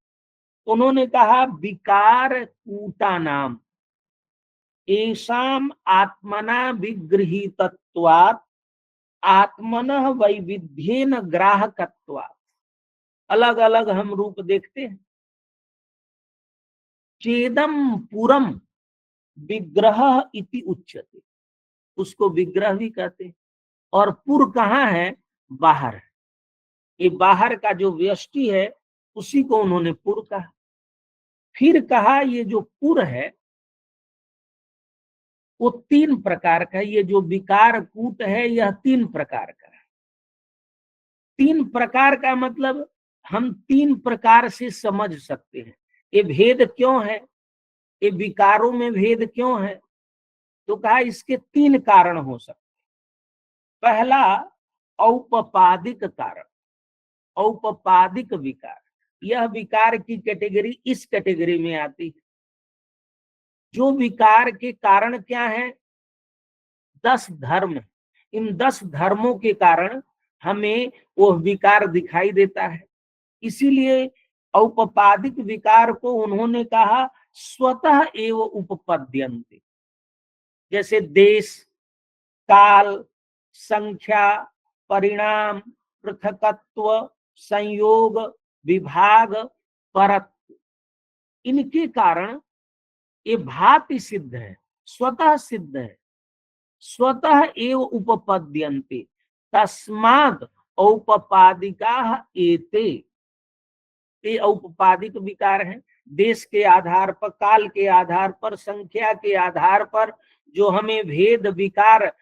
उन्होंने कहा विकार कूटा नाम एषाम आत्मना विगृहीतत्वात् आत्मनः वैविध्येन ग्राहकत्वात्। अलग अलग हम रूप देखते हैं। चेदम पुरम विग्रह इति उच्यते, उसको विग्रह भी कहते हैं। और पुर कहाँ है? बाहर है। ये बाहर का जो व्यष्टि है उसी को उन्होंने पुर कहा। फिर कहा ये जो पुर है वो 3 प्रकार का है। ये जो विकार कूट है यह 3 प्रकार का है। 3 प्रकार का मतलब हम 3 प्रकार से समझ सकते हैं। ये भेद क्यों है, ये विकारों में भेद क्यों है? तो कहा इसके 3 कारण हो सकते हैं। पहला औपपादिक कारण, औपपादिक विकार। यह विकार की कैटेगरी इस कैटेगरी में आती है। जो विकार के कारण क्या है? 10 धर्म। इन 10 धर्मों के कारण हमें वो विकार दिखाई देता है। इसीलिए औपपादिक विकार को उन्होंने कहा स्वतः एव उपपद्यन्ते। जैसे देश, काल, संख्या, परिणाम, पृथकत्व, संयोग, विभाग, परत्व, इनके कारण ये भाति सिद्ध है, स्वतः सिद्ध है। स्वतः एव उपपद्यन्ते तस्मात् औपपादिकाः एते। ये औपपादिक विकार है। देश के आधार पर, काल के आधार पर, संख्या के आधार पर जो हमें भेद विकार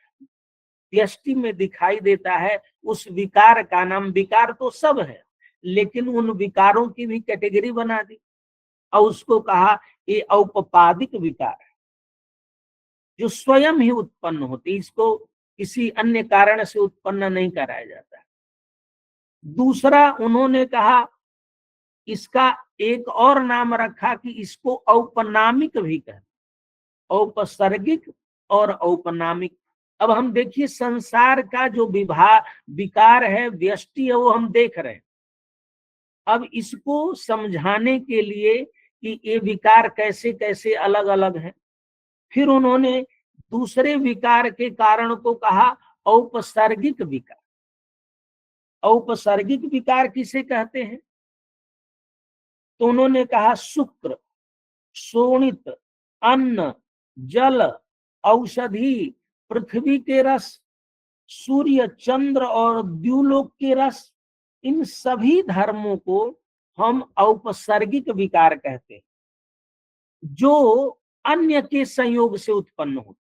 व्यष्टि में दिखाई देता है उस विकार का नाम, विकार तो सब है लेकिन उन विकारों की भी कैटेगरी बना दी और उसको कहा ये औपपादिक विकार है, जो स्वयं ही उत्पन्न होती, इसको किसी अन्य कारण से उत्पन्न नहीं कराया जाता। दूसरा उन्होंने कहा इसका एक और नाम रखा कि इसको औपनामिक भी कहते, औपसर्गिक और औपनामिक। अब हम देखिए संसार का जो विकार है, व्यष्टि है, वो हम देख रहे हैं। अब इसको समझाने के लिए कि ये विकार कैसे कैसे अलग अलग हैं, फिर उन्होंने दूसरे विकार के कारण को कहा औपसर्गिक विकार। औपसर्गिक विकार किसे कहते हैं? तो उन्होंने कहा शुक्र, शोणित, अन्न, जल, औषधि, पृथ्वी के रस, सूर्य, चंद्र और द्युलोक के रस, इन सभी धर्मों को हम औपसर्गिक विकार कहते हैं, जो अन्य के संयोग से उत्पन्न होते।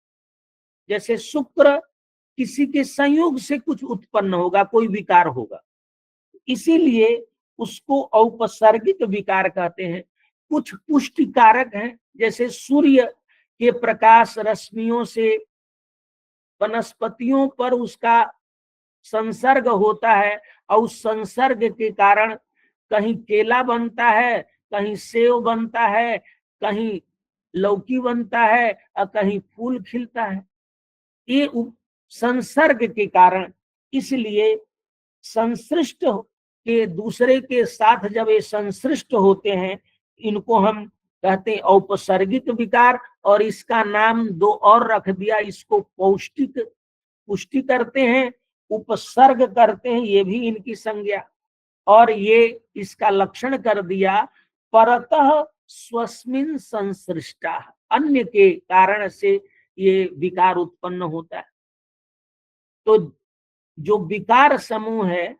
जैसे शुक्र किसी के संयोग से कुछ उत्पन्न होगा, कोई विकार होगा, इसीलिए उसको औपसर्गिक विकार कहते हैं। कुछ पुष्टि कारक हैं, जैसे सूर्य के प्रकाश रश्मियों से वनस्पतियों पर उसका संसर्ग होता है और उस संसर्ग के कारण कहीं केला बनता है, कहीं सेव बनता है, कहीं लौकी बनता है और कहीं फूल खिलता है। ये संसर्ग के कारण, इसलिए संश्लिष्ट के दूसरे के साथ जब ये संश्लिष्ट होते हैं इनको हम कहते हैं औपसर्गिक विकार। और इसका नाम 2 और रख दिया, इसको पौष्टिक, पुष्टि करते हैं, उपसर्ग करते हैं, ये भी इनकी संज्ञा। और ये इसका लक्षण कर दिया परतः स्वस्मिन् संसृष्टा, अन्य के कारण से ये विकार उत्पन्न होता है। तो जो विकार समूह है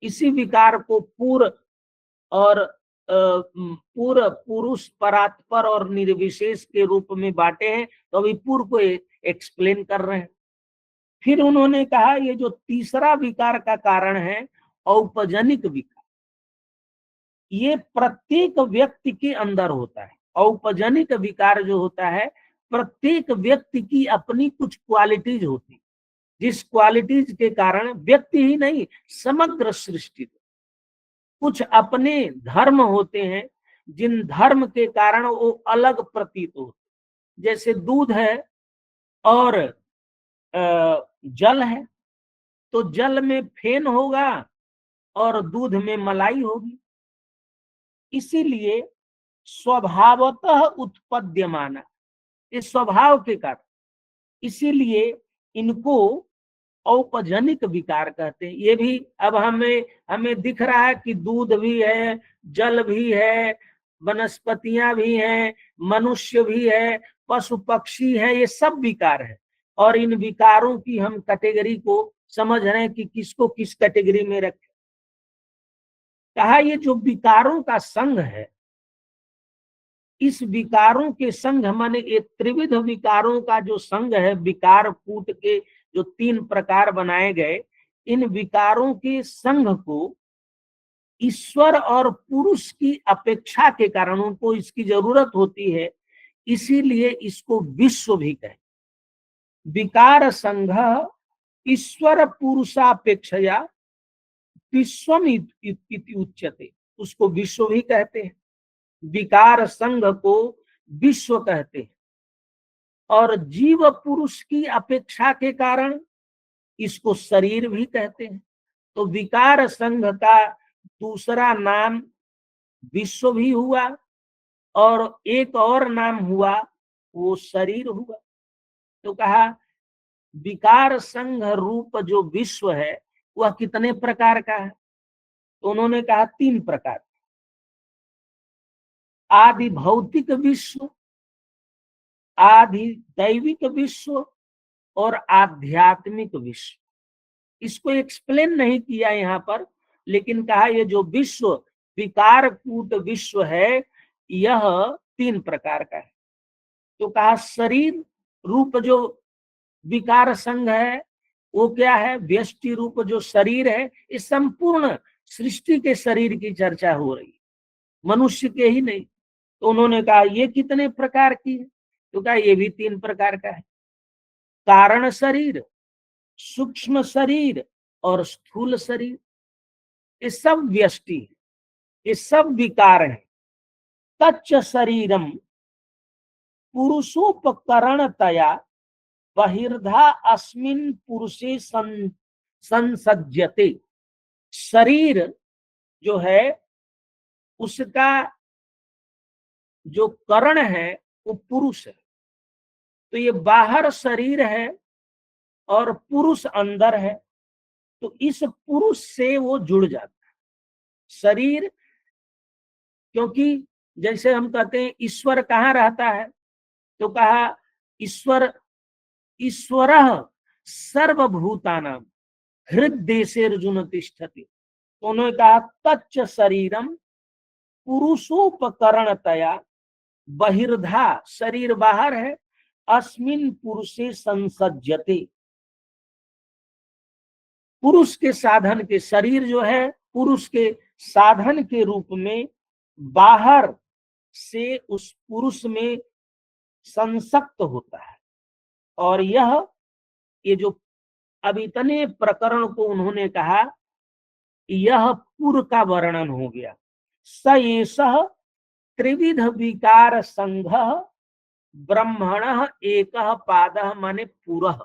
इसी विकार को पूर्व और पूर्व, पुरुष, परात्पर और निर्विशेष के रूप में बांटे हैं। तो अभी पूर्व को एक्सप्लेन कर रहे हैं। फिर उन्होंने कहा ये जो तीसरा विकार का कारण है औपजनिक विकार। ये प्रत्येक व्यक्ति के अंदर होता है। औपजनिक विकार जो होता है, प्रत्येक व्यक्ति की अपनी कुछ क्वालिटीज होती है, जिस क्वालिटीज के कारण व्यक्ति ही नहीं समग्र सृष्टि को कुछ अपने धर्म होते हैं, जिन धर्म के कारण वो अलग प्रतीत होते। जैसे दूध है और जल है, तो जल में फेन होगा और दूध में मलाई होगी। इसीलिए स्वभावतः उत्पद्यमान, इस स्वभाव के कारण, इसीलिए इनको औपजनिक विकार कहते हैं। ये भी अब हमें हमें दिख रहा है कि दूध भी है, जल भी है, वनस्पतियां भी हैं, मनुष्य भी है, पशु पक्षी है, ये सब विकार है। और इन विकारों की हम कैटेगरी को समझ रहे हैं कि किसको किस कैटेगरी में रखें। कहा ये जो विकारों का संघ है, इस विकारों के संघ माने ये त्रिविध विकारों का जो संघ है, विकार कूट के जो 3 प्रकार बनाए गए, इन विकारों के संघ को ईश्वर और पुरुष की अपेक्षा के कारण उनको इसकी जरूरत होती है, इसीलिए इसको विश्व भी कहे। विकार संघ ईश्वर पुरुषापेक्षया विश्वम इति उच्यते, उसको विश्व भी कहते हैं। विकार संघ को विश्व कहते हैं। और जीव पुरुष की अपेक्षा के कारण इसको शरीर भी कहते हैं। तो विकार संघ का दूसरा नाम विश्व भी हुआ और एक और नाम हुआ वो शरीर हुआ। तो कहा विकार संघ रूप जो विश्व है वह कितने प्रकार का है? तो उन्होंने कहा 3 प्रकार। आदि भौतिक विश्व, आदि दैविक विश्व और आध्यात्मिक विश्व। इसको एक्सप्लेन नहीं किया यहाँ पर, लेकिन कहा ये जो विश्व विकार कूट विश्व है, यह 3 प्रकार का है। तो कहा शरीर रूप जो विकार संघ है वो क्या है? व्यष्टि रूप जो शरीर है, इस संपूर्ण सृष्टि के शरीर की चर्चा हो रही है, मनुष्य के ही नहीं। तो उन्होंने कहा ये कितने प्रकार की है? तो कहा ये भी 3 प्रकार का है। कारण शरीर, सूक्ष्म शरीर और स्थूल शरीर, ये सब व्यष्टि है, ये सब विकार है। तच्च शरीरम पुरुषोपकरणतया बहिर्धा अस्मिन् पुरुषे संसज्जते। शरीर जो है उसका जो करण है वो पुरुष है। तो ये बाहर शरीर है और पुरुष अंदर है, तो इस पुरुष से वो जुड़ जाता है शरीर। क्योंकि जैसे हम कहते हैं ईश्वर कहाँ रहता है, तो कहा ईश्वर ईश्वरः सर्वभूतानां हृद्देशेर्जुन तिष्ठति। तो उन्होंने कहा तच्च शरीरम पुरुषोपकरणतया बहिर्धा, शरीर बाहर है, अस्मिन् पुरुषे संसज्जते, पुरुष के साधन के, शरीर जो है पुरुष के साधन के रूप में बाहर से उस पुरुष में संसक्त होता है। और ये जो अब इतने प्रकरण को उन्होंने कहा, यह पुर का वर्णन हो गया। स एषः त्रिविध विकार संघ ब्रह्मण एक पादः माने पुरः,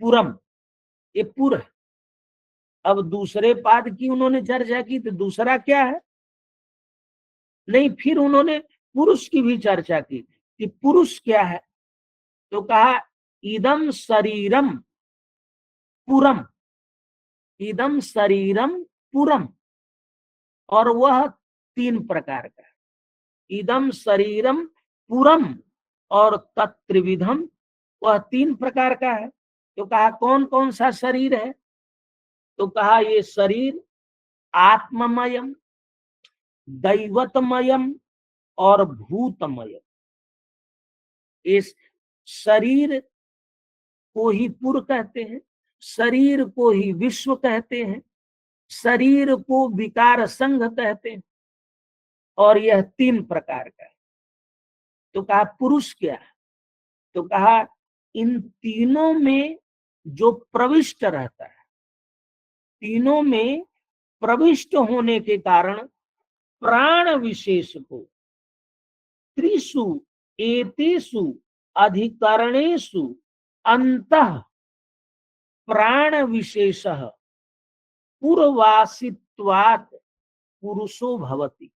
पुरम, ये पुर है। अब दूसरे पाद की उन्होंने चर्चा की, तो दूसरा क्या है? नहीं, फिर उन्होंने पुरुष की भी चर्चा की कि पुरुष क्या है। तो कहा इदम शरीरम पुरम, इदम शरीरम पुरम, और वह 3 प्रकार का है। इदम शरीरम पुरम और तत्त्रिविधम, वह 3 प्रकार का है। तो कहा कौन कौन सा शरीर है? तो कहा ये शरीर आत्ममयम, दैवतमयम और भूतमयम। इस शरीर को ही पुर कहते हैं, शरीर को ही विश्व कहते हैं, शरीर को विकार संघ कहते हैं। और यह 3 प्रकार का है। तो कहा पुरुष क्या है? तो कहा इन तीनों में जो प्रविष्ट रहता है, तीनों में प्रविष्ट होने के कारण प्राण विशेष को त्रिषु एतेषु अधिकरणेषु अंतः प्राण विशेषः पूर्वासित्वात् पुरुषो भवति।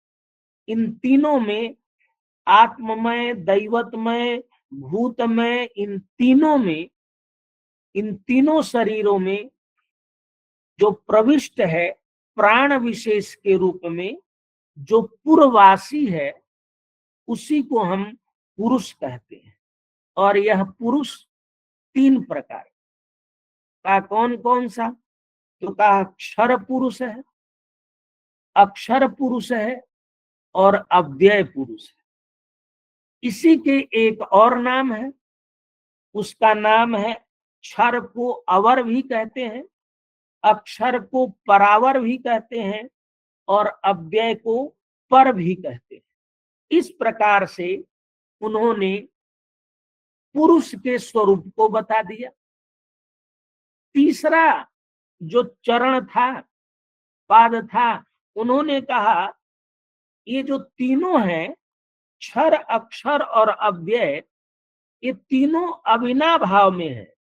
इन तीनों में, आत्ममय, दैवतमय, भूतमय, इन तीनों में, इन तीनों शरीरों में जो प्रविष्ट है प्राण विशेष के रूप में, जो पूर्ववासी है, उसी को हम पुरुष कहते हैं। और यह पुरुष 3 प्रकार का। कौन कौन सा? तो कहा अक्षर पुरुष है, अक्षर पुरुष है और अव्यय पुरुष है। इसी के एक और नाम है, उसका नाम है क्षर को अवर भी कहते हैं, अक्षर को परावर भी कहते हैं और अव्यय को पर भी कहते हैं। इस प्रकार से उन्होंने पुरुष के स्वरूप को बता दिया। तीसरा जो चरण था, पाद था, उन्होंने कहा ये जो तीनों हैं, क्षर, अक्षर और अव्यय, ये तीनों अविनाभाव में है।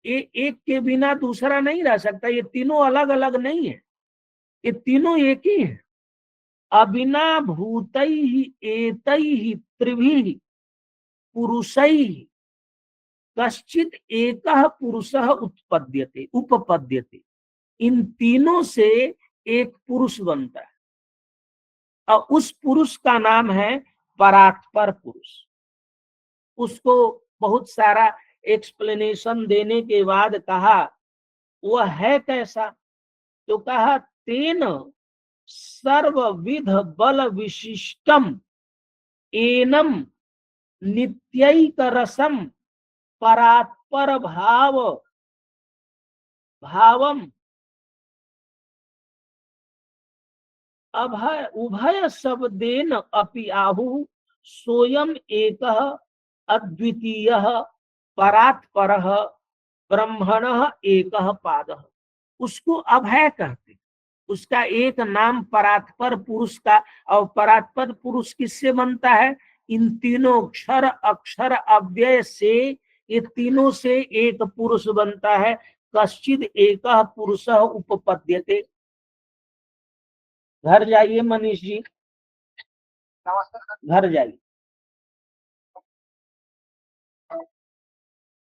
ये एक के बिना दूसरा नहीं रह सकता। ये तीनों अलग अलग नहीं है, ये तीनों एक ही है। अविना भूतैहि एतैहि त्रिभिः पुरुषैः कश्चित् एकः पुरुषः उपपद्यते। इन तीनों से एक पुरुष बनता है और उस पुरुष का नाम है परात्पर पुरुष। उसको बहुत सारा एक्सप्लेनेशन देने के बाद कहा वह है कैसा? तो कहा तेन सर्वविध बल विशिष्टम एनम नित्यैक रसम परात्पर भावम अभय उभय शब्देन अपि आहु सोयम एकः अद्वितीयः परात्परः ब्रह्मणः एकः पादः। उसको अभय कहते। उसका एक नाम परात्पर पुरुष का। और परात्पर पुरुष किससे बनता है? इन तीनों क्षर, अक्षर, अव्यय से, ये तीनों से एक पुरुष बनता है। कश्चिद एकः पुरुषः उपपद्यते। घर जाइए मनीष जी, घर जाइए।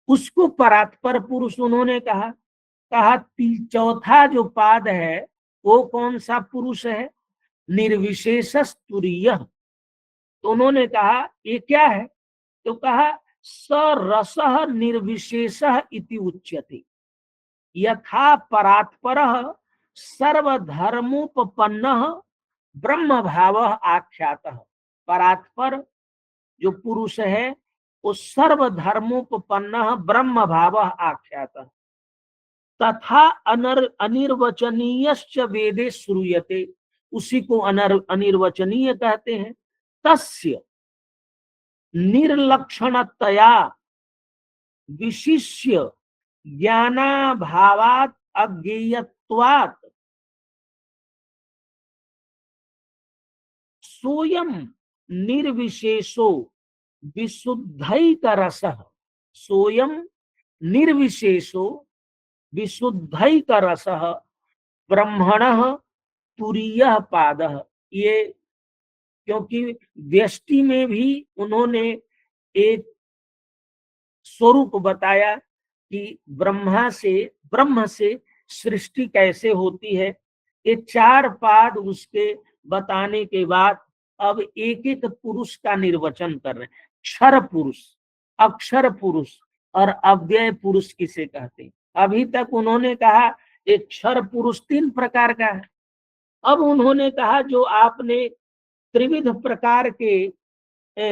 उसको परात्पर पुरुष उन्होंने कहा। चौथा जो पाद है वो कौन सा पुरुष है? निर्विशेषः तुरीयः। तो उन्होंने कहा ये क्या है? तो कहा स रसः निर्विशेषः इति उच्यते यथा परात्परः सर्वधर्मोपपन्नः ब्रह्म भावः आख्यातः। परात्पर जो पुरुष है वो सर्वधर्मोपपन्नः ब्रह्म भावः आख्यातः तथा अनिर्वचनीयश्च वेदे श्रूयते। उसी को अनिर्वचनीय कहते हैं। तस्य निर्लक्षणतया विशिष्य ज्ञानाभावात् अज्ञेयत्वात् सोयम निर्विशेषो विशुद्धैकरसः। सोयम निर्विशेषो विशुद्धैकरसः ब्रह्मणः तुरीयः पादः। ये क्योंकि व्यष्टि में भी उन्होंने एक स्वरूप बताया कि ब्रह्म से सृष्टि कैसे होती है। ये 4 पाद उसके बताने के बाद अब एक एक पुरुष का निर्वचन कर रहे हैं। क्षर पुरुष, अक्षर पुरुष और अव्यय पुरुष किसे कहते हैं? अभी तक उन्होंने कहा एक क्षर पुरुष 3 प्रकार का है। अब उन्होंने कहा जो आपने त्रिविध प्रकार के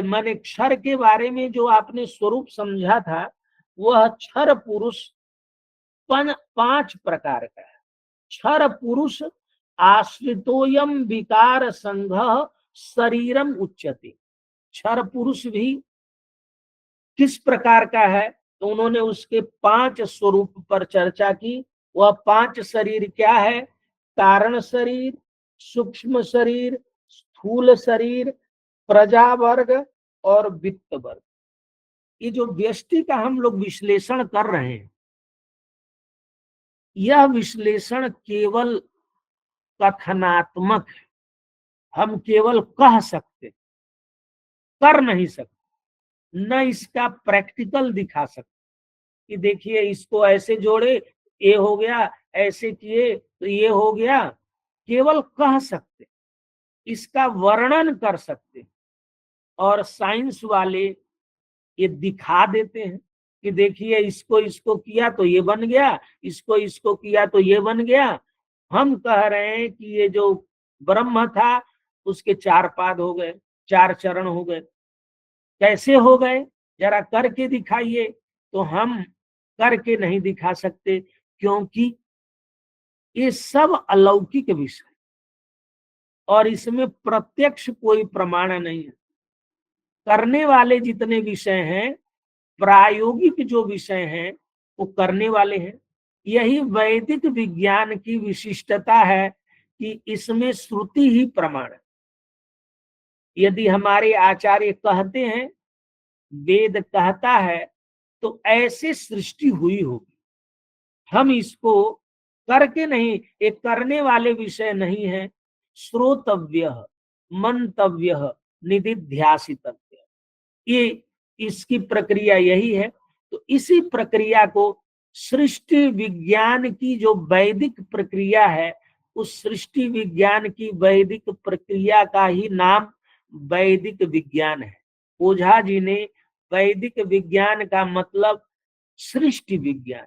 माने क्षर के बारे में जो आपने स्वरूप समझा था, वह क्षर पुरुष 5 प्रकार का है। क्षर पुरुष आश्रितोयम विकार संघ शरीरम उच्यते। क्षर पुरुष भी किस प्रकार का है, तो उन्होंने उसके 5 स्वरूप पर चर्चा की। वह 5 शरीर क्या है? कारण शरीर, सूक्ष्म शरीर, स्थूल शरीर, प्रजा वर्ग और वित्त वर्ग। ये जो व्यष्टि का हम लोग विश्लेषण कर रहे हैं, यह विश्लेषण केवल कथनात्मक है। हम केवल कह सकते, कर नहीं सकते, न इसका प्रैक्टिकल दिखा सकते कि देखिए इसको ऐसे जोड़े ये हो गया, ऐसे किए तो ये हो गया। केवल कह सकते, इसका वर्णन कर सकते। और साइंस वाले ये दिखा देते हैं कि देखिए इसको इसको किया तो ये बन गया, इसको इसको किया तो ये बन गया। हम कह रहे हैं कि ये जो ब्रह्म था उसके 4 पाद हो गए, 4 चरण हो गए। कैसे हो गए, जरा करके दिखाइए। तो हम करके नहीं दिखा सकते, क्योंकि ये सब अलौकिक विषय और इसमें प्रत्यक्ष कोई प्रमाण नहीं है। करने वाले जितने विषय हैं, प्रायोगिक जो विषय हैं, वो करने वाले हैं। यही वैदिक विज्ञान की विशिष्टता है कि इसमें श्रुति ही प्रमाण है। यदि हमारे आचार्य कहते हैं, वेद कहता है, तो ऐसे सृष्टि हुई होगी। हम इसको करके नहीं, एक करने वाले विषय नहीं है। श्रोतव्य, मंतव्य, निदिध्यासितव्य, ये इसकी प्रक्रिया यही है। तो इसी प्रक्रिया को सृष्टि विज्ञान की जो वैदिक प्रक्रिया है, उस सृष्टि विज्ञान की वैदिक प्रक्रिया का ही नाम वैदिक विज्ञान है। ओझा जी ने वैदिक विज्ञान का मतलब सृष्टि विज्ञान,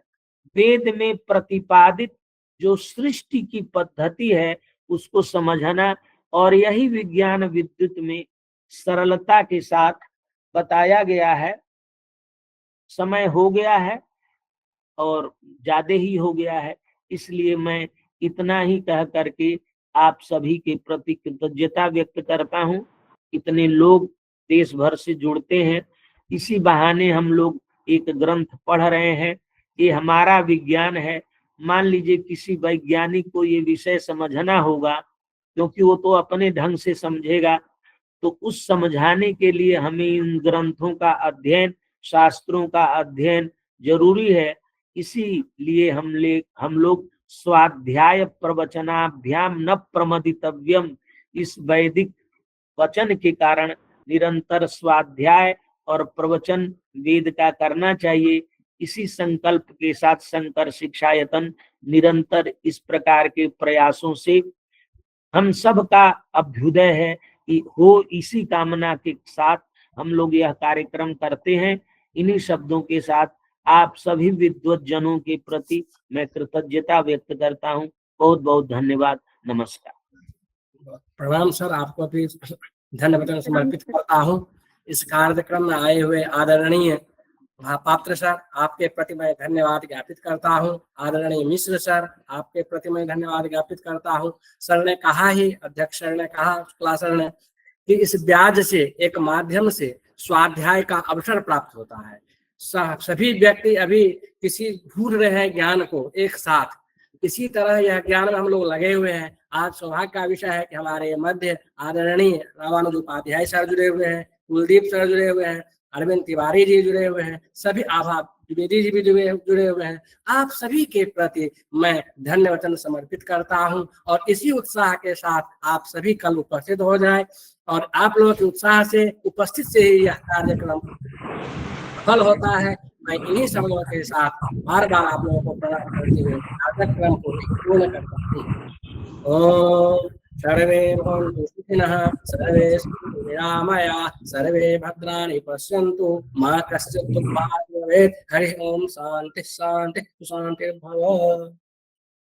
वेद में प्रतिपादित जो सृष्टि की पद्धति है उसको समझना, और यही विज्ञान विद्युत में सरलता के साथ बताया गया है। समय हो गया है और ज्यादा ही हो गया है, इसलिए मैं इतना ही कह करके आप सभी के प्रति कृतज्ञता व्यक्त करता हूँ। इतने लोग देश भर से जुड़ते हैं, इसी बहाने हम लोग एक ग्रंथ पढ़ रहे हैं। ये हमारा विज्ञान है। मान लीजिए किसी वैज्ञानिक को ये विषय समझना होगा, क्योंकि वो तो अपने ढंग से समझेगा, तो उस समझाने के लिए हमें इन ग्रंथों का अध्ययन, शास्त्रों का अध्ययन जरूरी है। इसीलिए हम लोग स्वाध्याय प्रवचनाभ्याम न प्रमदितव्यम, इस वैदिक वचन के कारण निरंतर स्वाध्याय और प्रवचन वेद का करना चाहिए। इसी संकल्प के साथ शंकर शिक्षायतन निरंतर इस प्रकार के प्रयासों से हम सब का अभ्युदय है कि हो, इसी कामना के साथ हम लोग यह कार्यक्रम करते हैं। इन्हीं शब्दों के साथ आप सभी विद्वत जनों के प्रति मैं कृतज्ञता व्यक्त करता हूँ। बहुत बहुत धन्यवाद। नमस्कार। प्रणाम सर, आपको भी धन्यवाद समर्पित करता हूँ। इस कार्यक्रम में आए हुए आदरणीय महापात्र सर, आपके प्रति मैं धन्यवाद ज्ञापित करता हूँ। आदरणीय मिश्र सर, आपके प्रति मैं धन्यवाद ज्ञापित करता हूँ। सर ने कहा ही, अध्यक्ष सर ने कहा, शुक्ला सर ने, कि इस ब्याज से, एक माध्यम से स्वाध्याय का अवसर प्राप्त होता है। सभी व्यक्ति अभी किसी ढूंढ रहे हैं ज्ञान को एक साथ, इसी तरह यह ज्ञान में हम लोग लगे हुए हैं। आज सौभाग्य का विषय है कि हमारे मध्य आदरणीय रामानुज उपाध्याय सर जुड़े हुए हैं, कुलदीप सर जुड़े हुए हैं, अरविंद तिवारी जी जुड़े हुए हैं, सभी आभा द्विवेदी जी भी जुड़े हुए हैं। आप सभी के प्रति मैं धन्यवाद समर्पित करता हूं, और इसी उत्साह के साथ आप सभी कल उपस्थित हो जाएं, और आप लोगों के उत्साह से, उपस्थित से ही यह कार्यक्रम सफल होता है। मैं इन्हीं शब्दों के साथ बार बार आप लोगों को प्रणाम करते हुए कार्यक्रम को पूर्ण करता हूँ। ओम सर्वे भवन्तु सुखिनः, सर्वे सन्तु निरामयाः, सर्वे भद्राणि पश्यन्तु, मा कश्चित् दुःखभाग् भवेत्। हरि ओम। शांति शांति शांति भव।